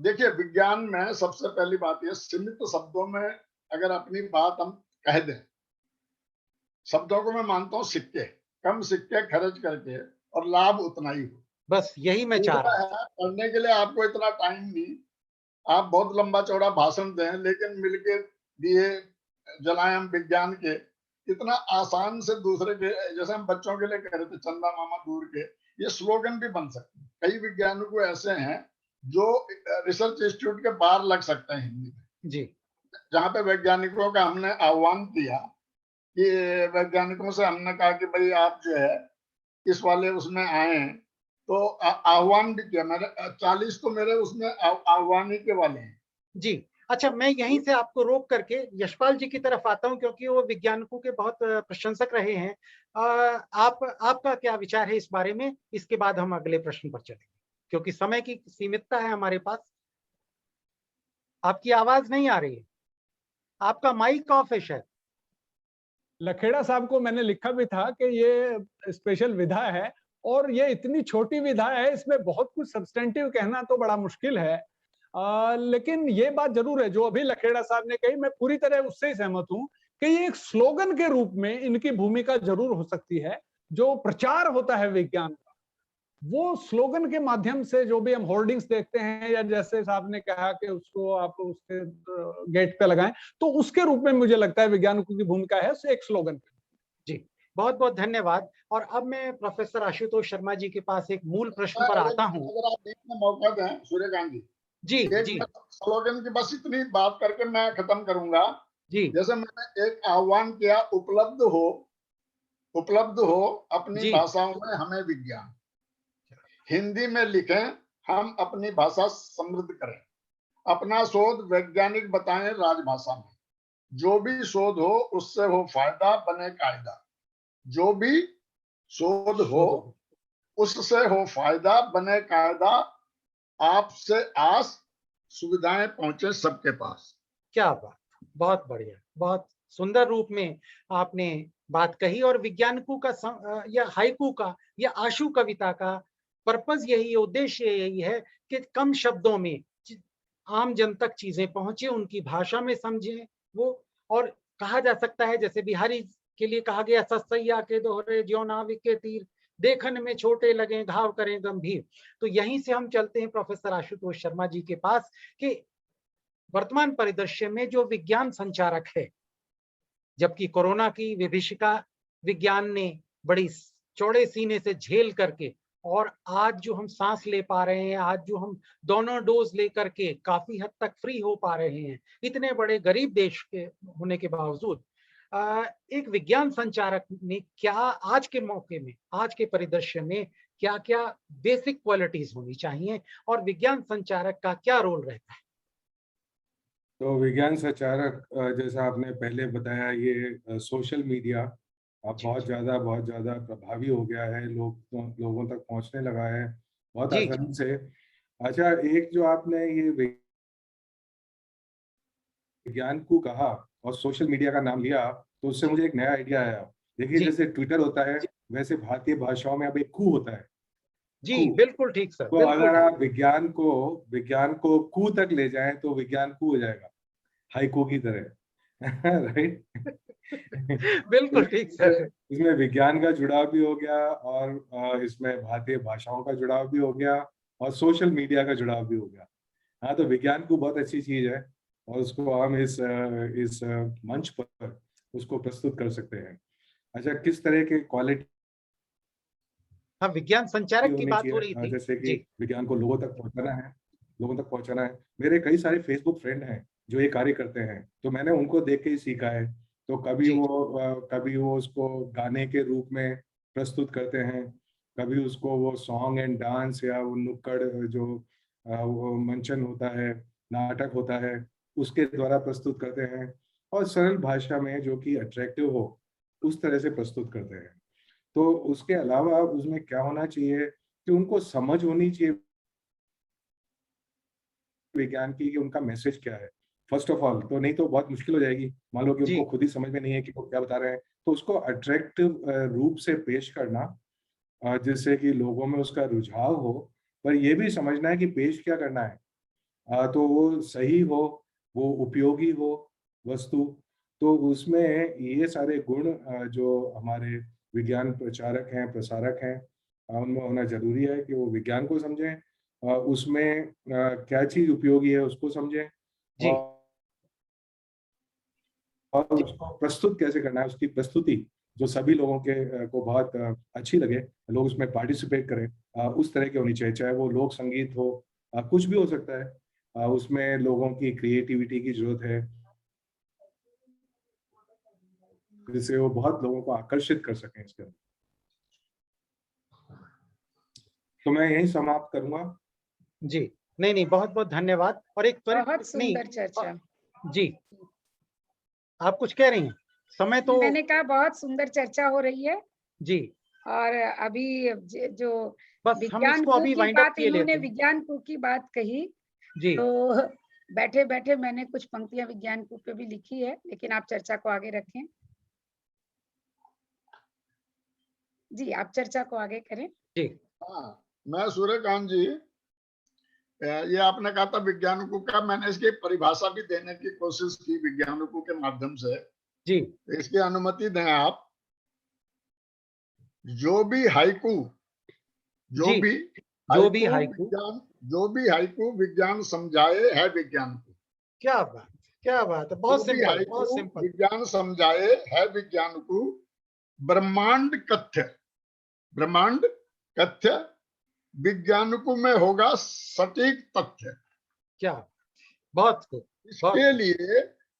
देखिए, विज्ञान में सबसे पहली बात ये, सीमित शब्दों में अगर अपनी बात हम कह दें, शब्दों को मैं मानता हूँ सिक्के, कम सिक्के खर्च करके और लाभ उतना ही हो, बस यही मैं चाह रहा है। पढ़ने के लिए आपको इतना टाइम नहीं, आप बहुत लंबा चौड़ा भाषण दें, लेकिन मिलके दिए जलाएं हम विज्ञान के, इतना आसान से दूसरे के, जैसे हम बच्चों के लिए कह रहे थे चंदा मामा दूर के, ये स्लोगन भी बन सकते हैं। कई वैज्ञानिक ऐसे हैं जो रिसर्च इंस्टीट्यूट के बाहर लग सकते हैं हिंदी में जी, जहाँ पे वैज्ञानिकों का हमने आह्वान किया कि वैज्ञानिकों से हमने कहा कि भाई आप जो है इस वाले उसमें आए, तो आह्वान भी किया मैंने। 40 तो मेरे उसमें आह्वान ही के वाले हैं। जी। अच्छा, मैं यहीं से आपको रोक करके यशपाल जी की तरफ आता हूं, क्योंकि वो वैज्ञानिकों के बहुत प्रशंसक रहे हैं। आपका क्या विचार है इस बारे में? इसके बाद हम अगले प्रश्न पर चलेंगे, क्योंकि समय की सीमितता है हमारे पास। आपकी आवाज नहीं आ रही है, आपका माइक ऑफ है शायद। लखेड़ा साहब को मैंने लिखा भी था कि ये स्पेशल विधा है, और ये इतनी छोटी विधा है, इसमें बहुत कुछ सब्सटेंटिव कहना तो बड़ा मुश्किल है। लेकिन ये बात जरूर है जो अभी लखेड़ा साहब ने कही, मैं पूरी तरह उससे ही सहमत हूं कि ये एक स्लोगन के रूप में इनकी भूमिका जरूर हो सकती है। जो प्रचार होता है विज्ञान का, वो स्लोगन के माध्यम से, जो भी हम होर्डिंग्स देखते हैं, या जैसे साहब ने कहा कि उसको आप उसके गेट पे लगाएं, तो उसके रूप में मुझे लगता है वैज्ञानिकों की भूमिका है एक स्लोगन। जी, बहुत बहुत धन्यवाद। और अब मैं प्रोफेसर आशुतोष शर्मा जी के पास एक मूल प्रश्न पर आता हूं। अगर आप बीच में मौका दें सूर्यकांत जी, जी स्लोगन की बस इतनी बात करके मैं खत्म करूंगा। जी, जैसे मैंने एक आह्वान किया, उपलब्ध हो अपनी भाषाओं में हमें विज्ञान, हिंदी में लिखें, हम अपनी भाषा समृद्ध करें, अपना शोध वैज्ञानिक बताएं राजभाषा में, जो भी शोध हो उससे हो फायदा, बने कायदा, जो भी शोध हो उससे हो फायदा, बने कायदा, आपसे आस, सुविधाएं पहुंचे सबके पास। क्या बात, बहुत बढ़िया, बहुत सुंदर रूप में आपने बात कही। और विज्ञानकू का या हाइकू का या आशु कविता का पर्पस यही, उद्देश्य यही है कि कम शब्दों में आम जन तक चीजें पहुंचे, उनकी भाषा में समझें वो। और कहा जा सकता है जैसे बिहारी के लिए कहा गया, ससैया के दोहरे ज्यों नाविक के तीर, देखन में छोटे लगे घाव करें गंभीर। तो यहीं से हम चलते हैं प्रोफेसर आशुतोष शर्मा जी के पास कि वर्तमान परिदृश्य में जो विज्ञान संचारक है, जबकि कोरोना की विभीषिका विज्ञान ने बड़ी चौड़े सीने से झेल करके, और आज जो हम सांस ले पा रहे हैं, आज जो हम दोनों डोज लेकर के काफी हद तक फ्री हो पा रहे हैं, इतने बड़े गरीब देश के होने के बावजूद, एक विज्ञान संचारक ने क्या आज के मौके में, आज के परिदृश्य में क्या क्या बेसिक क्वालिटीज होनी चाहिए, और विज्ञान संचारक का क्या रोल रहता है? तो विज्ञान संचारक, जैसा आपने पहले बताया, ये सोशल मीडिया अब बहुत ज़्यादा प्रभावी हो गया है, लोगों तक पहुंचने लगा है बहुत आसानी से। अच्छा, एक जो आपने ये विज्ञान को कहा और सोशल मीडिया का नाम लिया, तो उससे मुझे एक नया आइडिया आया। देखिए, जैसे ट्विटर होता है, वैसे भारतीय भाषाओं में अब एक कू होता है। जी बिल्कुल ठीक सर। तो अगर आप विज्ञान को कू तक ले जाएं तो विज्ञान कू हो जाएगा, हाइकू की तरह। राइट? बिल्कुल ठीक सर। इसमें विज्ञान का जुड़ाव भी हो गया, और इसमें भारतीय भाषाओं का जुड़ाव भी हो गया, और सोशल मीडिया का जुड़ाव भी हो गया। हाँ, तो विज्ञान को बहुत अच्छी चीज है, और उसको हम इस मंच पर उसको प्रस्तुत कर सकते हैं। अच्छा, किस तरह के क्वालिटी हाँ, विज्ञान संचारक की बात हो रही थी, जैसे कि विज्ञान को लोगों तक पहुंचाना है। मेरे कई सारे फेसबुक फ्रेंड हैं जो ये कार्य करते हैं, तो मैंने उनको देख के ही सीखा है। तो कभी वो उसको गाने के रूप में प्रस्तुत करते हैं, कभी उसको वो सॉन्ग एंड डांस या वो नुक्कड़ जो वो मंचन होता है, नाटक होता है, उसके द्वारा प्रस्तुत करते हैं, और सरल भाषा में जो कि अट्रैक्टिव हो उस तरह से प्रस्तुत करते हैं। तो उसके अलावा उसमें क्या होना चाहिए कि उनको समझ होनी चाहिए विज्ञान की, कि उनका मैसेज क्या है फर्स्ट ऑफ ऑल। तो नहीं तो बहुत मुश्किल हो जाएगी, मान लो कि उनको खुद ही समझ में नहीं है कि वो क्या बता रहे हैं। तो उसको अट्रैक्टिव रूप से पेश करना, जिससे कि लोगों में उसका रुझाव हो, पर ये भी समझना है कि पेश क्या करना है, तो वो सही हो, वो उपयोगी हो वस्तु। तो उसमें ये सारे गुण जो हमारे विज्ञान प्रचारक हैं, प्रसारक हैं, उनमें होना जरूरी है कि वो विज्ञान को समझें, उसमें क्या चीज उपयोगी है उसको समझें, और उसको प्रस्तुत कैसे करना है, उसकी प्रस्तुति जो सभी लोगों को बहुत अच्छी लगे, लोग उसमें पार्टिसिपेट करें, उस तरह की होनी चाहिए। चाहे वो लोक संगीत हो, कुछ भी हो सकता है, उसमें लोगों की क्रिएटिविटी की जरूरत है, जिससे वो बहुत लोगों को आकर्षित कर सकें इसके अंदर। तो मैं यही समाप्त करूंगा। जी, नहीं, बहुत बहुत धन्यवाद। और एक बहुत सुंदर चर्चा। जी, आप कुछ कह रही हैं? समय तो मैंने कहा बहुत सुंदर चर्चा हो रही है जी, और अभी जो बस हम इसको अभी वाइंड अप किए लेते हैं। विज्ञान कू की बात कही जी, तो बैठे बैठे मैंने कुछ पंक्तियां विज्ञान कू पे भी लिखी है, लेकिन आप चर्चा को आगे रखें। जी, आप चर्चा को आगे करें। जी, हाँ, मैं सूर्यकांत जी, ये आपने कहा था विज्ञानकों का, मैंने इसकी परिभाषा भी देने की कोशिश की विज्ञानकों के माध्यम से। जी, इसकी अनुमति दें आप। जो भी हाइकू विज्ञान समझाए है विज्ञान को। क्या बात है, बहुत सिंपल, बहुत सिंपल। विज्ञान समझाए है विज्ञान को, ब्रह्मांड कथ्य विज्ञानकों में होगा सटीक तथ्य। क्या बहुत खूब।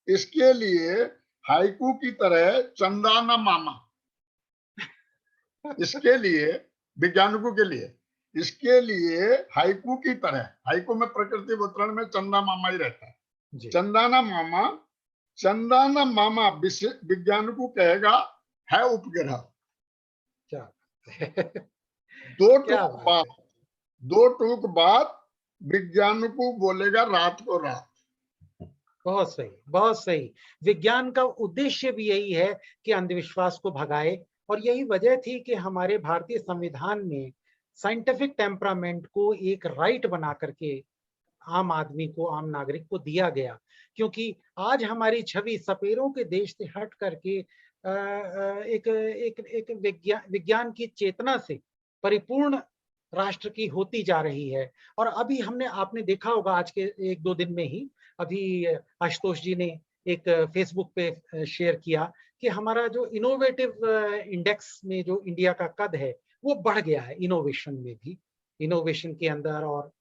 इसके लिए हाइकू की तरह चंदा न मामा, इसके लिए विज्ञानकों के लिए, इसके लिए हाइकू की तरह, हाइकू में प्रकृति वितरण में चंदा मामा ही रहता है। चंदाना मामा विज्ञान को कहेगा है उपग्रह। क्या दो टूक बाद विज्ञान को बोलेगा रात को रात। बहुत सही, बहुत सही। विज्ञान का उद्देश्य भी यही है कि अंधविश्वास को भगाए, और यही वजह थी कि हमारे भारतीय संविधान में साइंटिफिक टेम्परामेंट को एक राइट बना करके आम आदमी को, आम नागरिक को दिया गया। क्योंकि आज हमारी छवि सपेरों के देश से हट करके एक एक एक विज्ञान की चेतना से परिपूर्ण राष्ट्र की होती जा रही है। और अभी आपने देखा होगा आज के 1-2 दिन में ही, अभी आशुतोष जी ने एक फेसबुक पे शेयर किया कि हमारा जो इनोवेटिव इंडेक्स में जो इंडिया का कद है वो बढ़ गया है, इनोवेशन में भी, इनोवेशन के अंदर और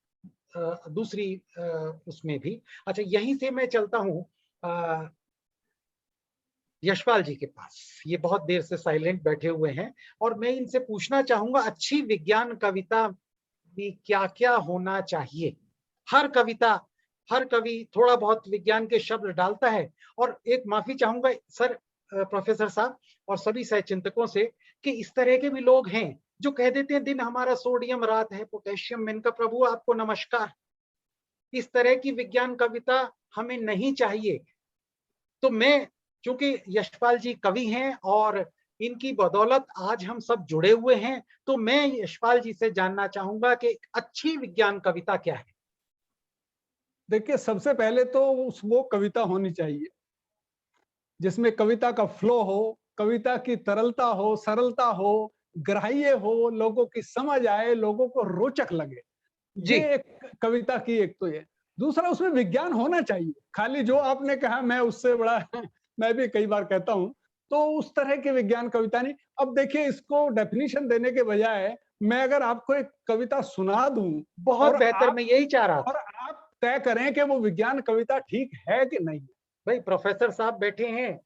दूसरी उसमें भी। अच्छा, यहीं से मैं चलता हूँ यशपाल जी के पास। ये बहुत देर से साइलेंट बैठे हुए हैं और मैं इनसे पूछना चाहूंगा, अच्छी विज्ञान कविता में क्या क्या होना चाहिए? हर कवि थोड़ा बहुत विज्ञान के शब्द डालता है। और एक माफी चाहूंगा सर, प्रोफेसर साहब और सभी सहचिंतकों से, कि इस तरह के भी लोग हैं जो कह देते हैं दिन हमारा सोडियम, रात है पोटेशियम। मैंने कहा प्रभु आपको नमस्कार, इस तरह की विज्ञान कविता हमें नहीं चाहिए। तो मैं, चूंकि यशपाल जी कवि हैं और इनकी बदौलत आज हम सब जुड़े हुए हैं, तो मैं यशपाल जी से जानना चाहूंगा कि अच्छी विज्ञान कविता क्या है? देखिए, सबसे पहले तो वो कविता होनी चाहिए जिसमें कविता का फ्लो हो, कविता की तरलता हो, सरलता हो, ग्राह्य हो, लोगों की समझ आए, लोगों को रोचक लगे। ये एक कविता की एक तो ये। दूसरा, उसमें विज्ञान होना चाहिए। खाली जो आपने कहा मैं उससे बड़ा मैं भी कई बार कहता हूं, तो उस तरह की विज्ञान कविता नहीं। अब देखिए, इसको डेफिनेशन देने के बजाय मैं अगर आपको एक कविता सुना दूं, बहुत बेहतर, मैं यही चाह रहा था। और आप तय करें कि वो विज्ञान कविता ठीक है कि नहीं। भाई प्रोफेसर साहब बैठे हैं,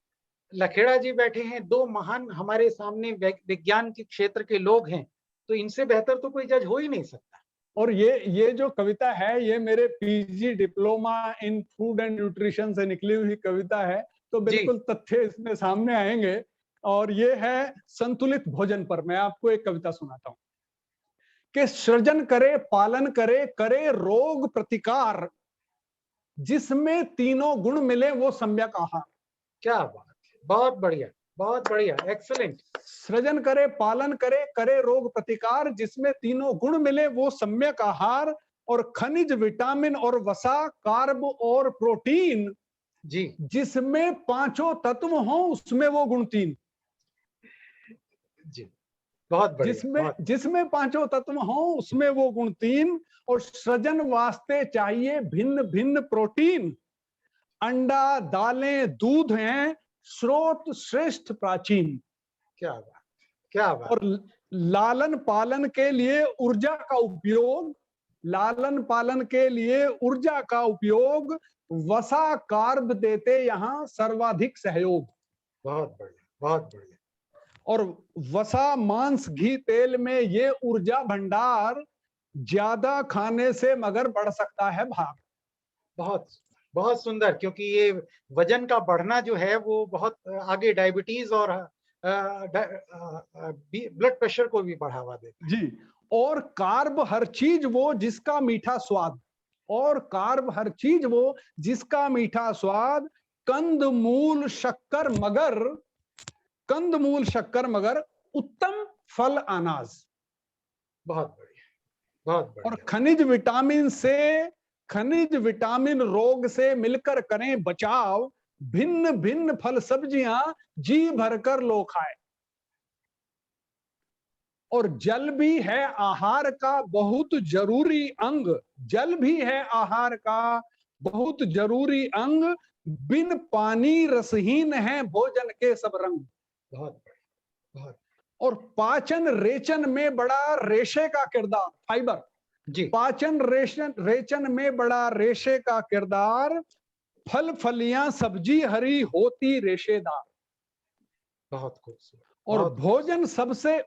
लखेड़ा जी बैठे हैं, दो महान हमारे सामने विज्ञान के क्षेत्र के लोग हैं, तो इनसे बेहतर तो कोई जज हो ही नहीं सकता। और ये जो कविता है, ये मेरे PG diploma in food and nutrition से निकली हुई कविता है, तो बिल्कुल तथ्य इसमें सामने आएंगे। और ये है संतुलित भोजन पर। मैं आपको एक कविता सुनाता हूं कि सृजन करे, पालन करे, करे रोग प्रतिकार, जिसमें तीनों गुण मिले वो सम्यक आहार। क्या बात है, बहुत बढ़िया, बहुत बढ़िया, एक्सीलेंट। सृजन करे, पालन करे, करे रोग प्रतिकार, जिसमें तीनों गुण मिले वो सम्यक आहार। और खनिज, विटामिन और वसा, कार्ब और प्रोटीन, जी, जिसमें पांचों तत्व हो उसमें वो गुण तीन। जी, बहुत बढ़िया। जिसमें पांचों तत्व हो उसमें वो गुण तीन। और सृजन वास्ते चाहिए भिन्न भिन्न प्रोटीन, अंडा, दालें, दूध हैं स्रोत श्रेष्ठ प्राचीन। क्या बात, क्या बात। और लालन पालन के लिए ऊर्जा का उपयोग, लालन पालन के लिए ऊर्जा का उपयोग, वसा कार्ब देते यहाँ सर्वाधिक सहयोग। बहुत बढ़िया, बहुत बढ़िया। और वसा, मांस, घी, तेल में ये ऊर्जा भंडार, ज्यादा खाने से मगर बढ़ सकता है भार। बहुत बहुत सुंदर, क्योंकि ये वजन का बढ़ना जो है वो बहुत आगे डायबिटीज और ब्लड प्रेशर को भी बढ़ावा देता है। जी। और कार्ब हर चीज वो जिसका मीठा स्वाद, और कार्ब हर चीज वो जिसका मीठा स्वाद, कंद मूल शक्कर मगर, कंद मूल शक्कर मगर, उत्तम फल अनाज। बहुत बढ़िया, बहुत बढ़िया। और खनिज विटामिन से, खनिज विटामिन रोग से मिलकर करें बचाव, भिन्न भिन्न फल सब्जियां जी भरकर लो खाए। और जल भी है आहार का बहुत जरूरी अंग, जल भी है आहार का बहुत जरूरी अंग, बिन पानी रसहीन है भोजन के सब रंग। बहुत बढ़िया, बहुत। और पाचन रेचन में बड़ा रेशे का किरदार, फाइबर जी। पाचन रेचन में बड़ा रेशे का किरदार, फल फलियां सब्जी हरी होती रेशेदार। बहुत खूबसूरत। और भोजन से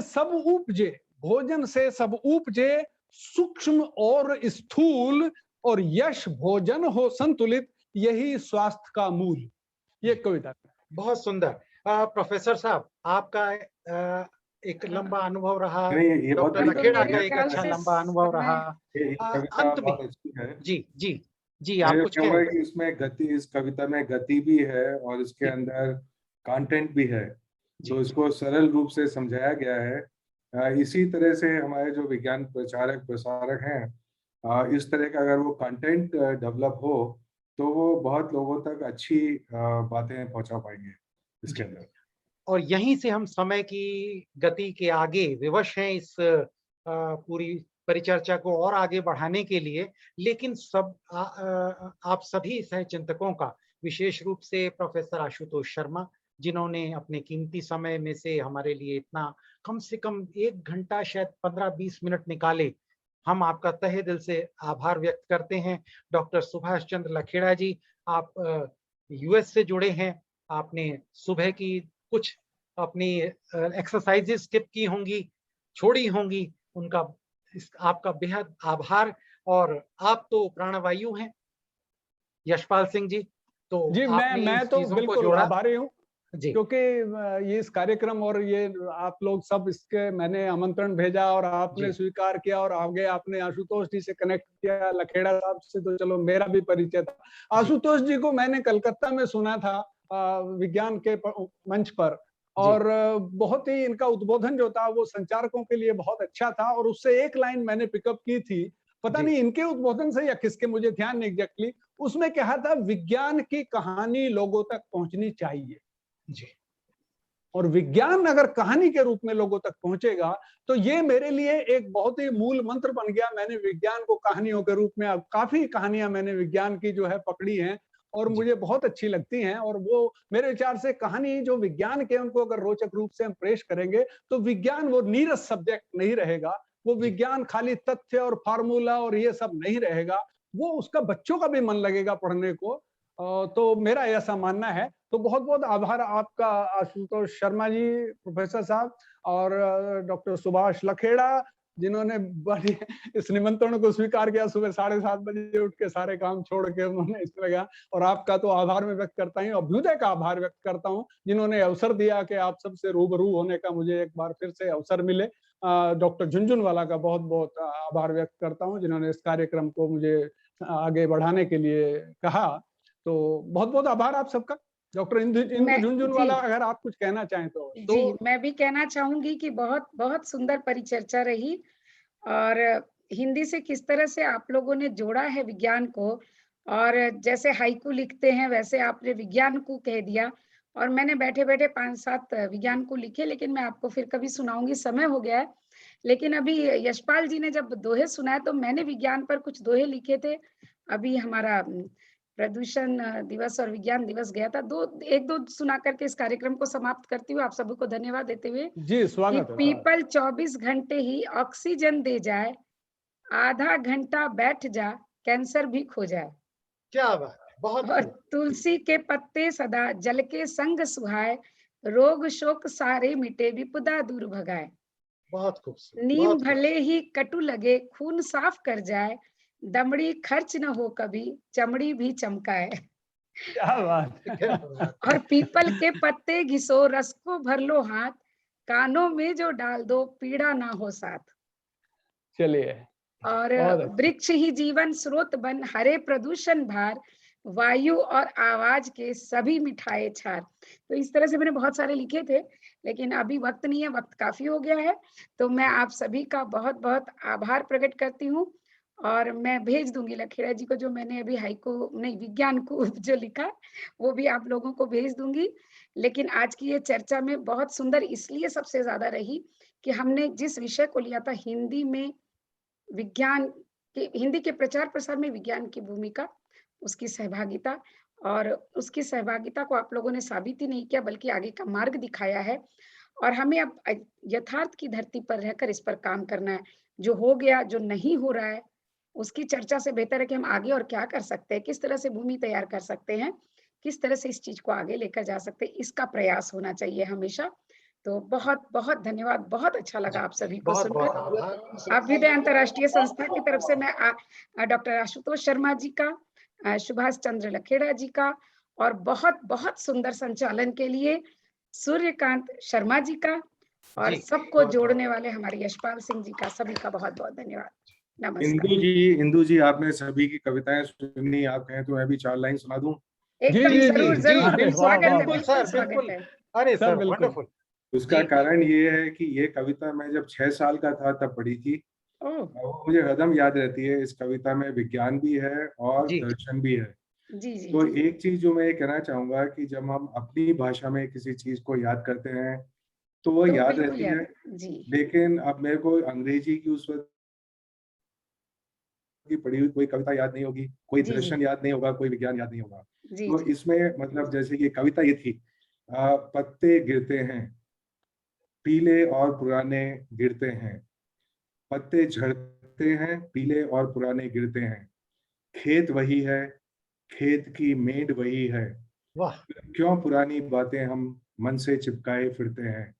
सब उपजे, भोजन से सब उपजे, सूक्ष्म और स्थूल, और यश भोजन हो संतुलित, यही स्वास्थ्य का मूल। ये कविता। बहुत सुंदर। प्रोफेसर साहब, आपका एक लंबा अनुभव रहा, डॉक्टर लखेड़ा का एक अच्छा लंबा अनुभव रहा। अंत में जी, जी, जी, आप मैं कुछ कहूँगा कहें? कि इसमें गति, इस कविता में गति भी है और इसके जी। अंदर कंटेंट भी है, जी। तो इसको सरल रूप से समझाया गया है। इसी तरह से हमारे जो विज्ञान प्रचारक प्रसारक हैं, इस तरह का अगर वो कंटेंट डेवलप हो तो वो बहुत लोगों तक अच्छी बातें पहुंचा पाएंगे इसके जी। अंदर। और यहीं से हम समय की गति के आगे विवश हैं इस पूरी परिचर्चा को और आगे बढ़ाने के लिए। लेकिन आप सभी सहचिंतकों का, विशेष रूप से प्रोफेसर आशुतोष शर्मा, जिन्होंने अपने कीमती समय में से हमारे लिए इतना कम से कम 1 घंटा शायद 15-20 मिनट निकाले, हम आपका तहे दिल से आभार व्यक्त करते हैं। डॉक्टर सुभाष चंद्र लखेड़ा जी, आप यूएस से जुड़े हैं। आपने सुबह की कुछ अपनी एक्सरसाइजेस स्किप की होंगी, छोड़ी होंगी, उनका आपका बेहद आभार। और आप तो प्राणवायु हैं यशपाल सिंह जी, तो जी, आपने मैं इन तो चीजों को बिल्कुल जोड़ा। आभारी हूँ, जी। क्योंकि ये इस कार्यक्रम और ये आप लोग सब, इसके मैंने आमंत्रण भेजा और आपने जी। स्वीकार किया और आगे आपने आशुतोष जी से कनेक्ट किया, लखेड़ा साहब से तो चलो मेरा भी परिचय था। आशुतोष जी को मैंने कलकत्ता में सुना था विज्ञान के मंच पर, और बहुत ही इनका उद्बोधन जो था वो संचारकों के लिए बहुत अच्छा था, और उससे एक लाइन मैंने पिकअप की थी, पता जी। नहीं इनके उद्बोधन से या किसके, मुझे ध्यान नहीं एग्जैक्टली। उसमें कहा था विज्ञान की कहानी लोगों तक पहुंचनी चाहिए, जी। और विज्ञान अगर कहानी के रूप में लोगों तक पहुंचेगा तो ये मेरे लिए एक बहुत ही मूल मंत्र बन गया। मैंने विज्ञान को कहानियों के रूप में, अब काफी कहानियां मैंने विज्ञान की जो है पकड़ी हैं और जी। मुझे बहुत अच्छी लगती हैं, और वो मेरे विचार से कहानी जो विज्ञान के, उनको अगर रोचक रूप से हम पेश करेंगे तो विज्ञान वो नीरस सब्जेक्ट नहीं रहेगा, वो जी। विज्ञान खाली तथ्य और फार्मूला और ये सब नहीं रहेगा, वो उसका बच्चों का भी मन लगेगा पढ़ने को। तो मेरा ऐसा मानना है। तो बहुत बहुत आभार आपका आशुतोष शर्मा जी, प्रोफेसर साहब, और डॉक्टर सुभाष लखेड़ा, जिन्होंने बड़ी इस निमंत्रण को स्वीकार किया। सुबह 7:30 बजे उठ के सारे काम छोड़ के उन्होंने इसमें लगा। और आपका तो आभार मैं व्यक्त करता हूँ, अभ्युदय का आभार व्यक्त करता हूँ, जिन्होंने अवसर दिया कि आप सबसे रूबरू होने का मुझे एक बार फिर से अवसर मिले। डॉक्टर झुनझुनवाला का बहुत बहुत आभार व्यक्त करता हूँ, जिन्होंने इस कार्यक्रम को मुझे आगे बढ़ाने के लिए कहा। तो बहुत बहुत आभार आप सबका। डॉक्टर इंदु झुनझुनवाला, अगर आप कुछ कहना चाहें तो। जी, मैं भी कहना चाहूंगी कि बहुत बहुत सुंदर परिचर्चा रही, और हिंदी से किस तरह से आप लोगों ने जोड़ा है विज्ञान को, और जैसे हाइकू लिखते हैं वैसे आपने विज्ञान को कह दिया, और मैंने बैठे-बैठे 5-7 विज्ञान को लिखे, लेकिन मैं आपको फिर कभी सुनाऊंगी, समय हो गया है। लेकिन अभी यशपाल जी ने जब दोहे सुनाए तो मैंने विज्ञान पर कुछ दोहे लिखे थे। अभी हमारा प्रदूषण दिवस और विज्ञान दिवस गया था। 1-2 सुना करके इस कार्यक्रम को समाप्त करती हूँ, आप सभी को धन्यवाद देते हुए जी, कि स्वागत है। पीपल 24 घंटे ही ऑक्सीजन दे जाए, आधा घंटा बैठ जा, कैंसर भी खो जाए। क्या बात है, बहुत और खूब। तुलसी के पत्ते सदा जल के संग सुहाए, रोग शोक सारे मिटे विपदा दूर भगाए। बहुत खूबसूरत, नीम बहुत भले खूबसूरत। ही कटु लगे, खून साफ कर जाए, दमड़ी खर्च न हो कभी, चमड़ी भी चमकाए। क्या बात क्या है। बात और है। पीपल के पत्ते घिसो, रस को भर लो हाथ, कानों में जो डाल दो, पीड़ा ना हो साथ। चलिए, और बहुत अच्छा। वृक्ष ही जीवन स्रोत बन, हरे प्रदूषण भार, वायु और आवाज के सभी मिठाए छार। तो इस तरह से मैंने बहुत सारे लिखे थे, लेकिन अभी वक्त नहीं है, वक्त काफी हो गया है। तो मैं आप सभी का बहुत बहुत आभार प्रकट करती हूँ, और मैं भेज दूंगी लखेड़ा जी को जो मैंने अभी हाइको नहीं विज्ञान को जो लिखा, वो भी आप लोगों को भेज दूंगी। लेकिन आज की ये चर्चा में बहुत सुंदर इसलिए सबसे ज्यादा रही कि हमने जिस विषय को लिया था हिंदी में, विज्ञान के हिंदी के प्रचार प्रसार में विज्ञान की भूमिका, उसकी सहभागिता, और उसकी सहभागिता को आप लोगों ने साबित ही नहीं किया बल्कि आगे का मार्ग दिखाया है। और हमें अब यथार्थ की धरती पर रहकर इस पर काम करना है। जो हो गया, जो नहीं हो रहा है, उसकी चर्चा से बेहतर है कि हम आगे और क्या कर सकते हैं, किस तरह से भूमि तैयार कर सकते हैं, किस तरह से इस चीज को आगे लेकर जा सकते हैं, इसका प्रयास होना चाहिए हमेशा। तो बहुत बहुत धन्यवाद, बहुत अच्छा लगा आप सभी को बहुत बहुत सुनकर। आभार। अभ्युदय अंतर्राष्ट्रीय संस्था की तरफ से मैं डॉक्टर आशुतोष शर्मा जी का, सुभाष चंद्र लखेड़ा जी का, और बहुत बहुत सुंदर संचालन के लिए सूर्यकांत शर्मा जी का, और जी, सबको बहुत जोड़ने वाले हमारे यशपाल सिंह जी का, सभी का बहुत बहुत धन्यवाद। नमस्कार। इंदु जी आपने सभी की कविताएं सुनी, आप कहें तो मैं भी 4 लाइन सुना दूं। एकदम जी, जरूर जी, जरूर अरे वाह, स्वागत है, वाह, बिल्कुल बिल्कुल सर, स्वागत बिल्कुल। है। अरे सर, सर बिल्कुल। वंडरफुल। उसका जी। कारण ये है कि ये कविता मैं जब 6 साल का था तब पढ़ी थी। ओह, वो मुझे हरदम याद रहती है। इस कविता में विज्ञान भी है और जी। दर्शन भी है। जी जी तो जी एक चीज जो मैं ये कहना चाहूंगा कि जब हम अपनी भाषा में किसी चीज को याद करते हैं तो वो तो याद बिल्कुल रहती याद, है। जी लेकिन अब मेरे को अंग्रेजी की उस वक्त की पढ़ी हुई कोई कविता याद नहीं होगी, कोई जी जी दर्शन याद नहीं होगा, कोई विज्ञान याद नहीं होगा। जी तो जी इसमें मतलब जैसे कि कविता ये थी, पत्ते गिरते हैं पीले और पुराने गिरते हैं, पत्ते झड़ते हैं पीले और पुराने गिरते हैं, खेत वही है, खेत की मेंढ वही है, वाह। क्यों पुरानी बातें हम मन से चिपकाए फिरते हैं,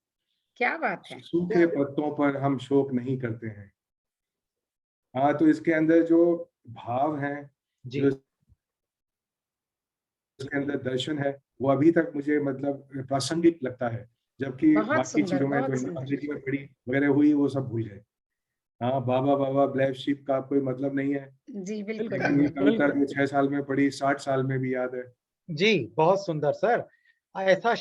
क्या बात है। सूखे पत्तों पर हम शोक नहीं करते हैं। हाँ, तो इसके अंदर जो भाव हैं, जी। जो इसके अंदर दर्शन है, वो अभी तक मुझे मतलब प्रासंगिक लगता है, जबकि बहुत बाकी सुंदर, चीजों में जो बहुत सुंदर। अंग्रेजी में पढ़ी वगैरह हुई वो सब भूल गए। हाँ, बाबा बाबा ब्लैक शीप का कोई मतलब नहीं है, जी बिल्कुल लेकिन ये बिल्कुल। कविता बिल्कुल। जो 6 साल में पढ़ी 60 साल में भी याद है। जी बहुत सुंदर सर। ऐसा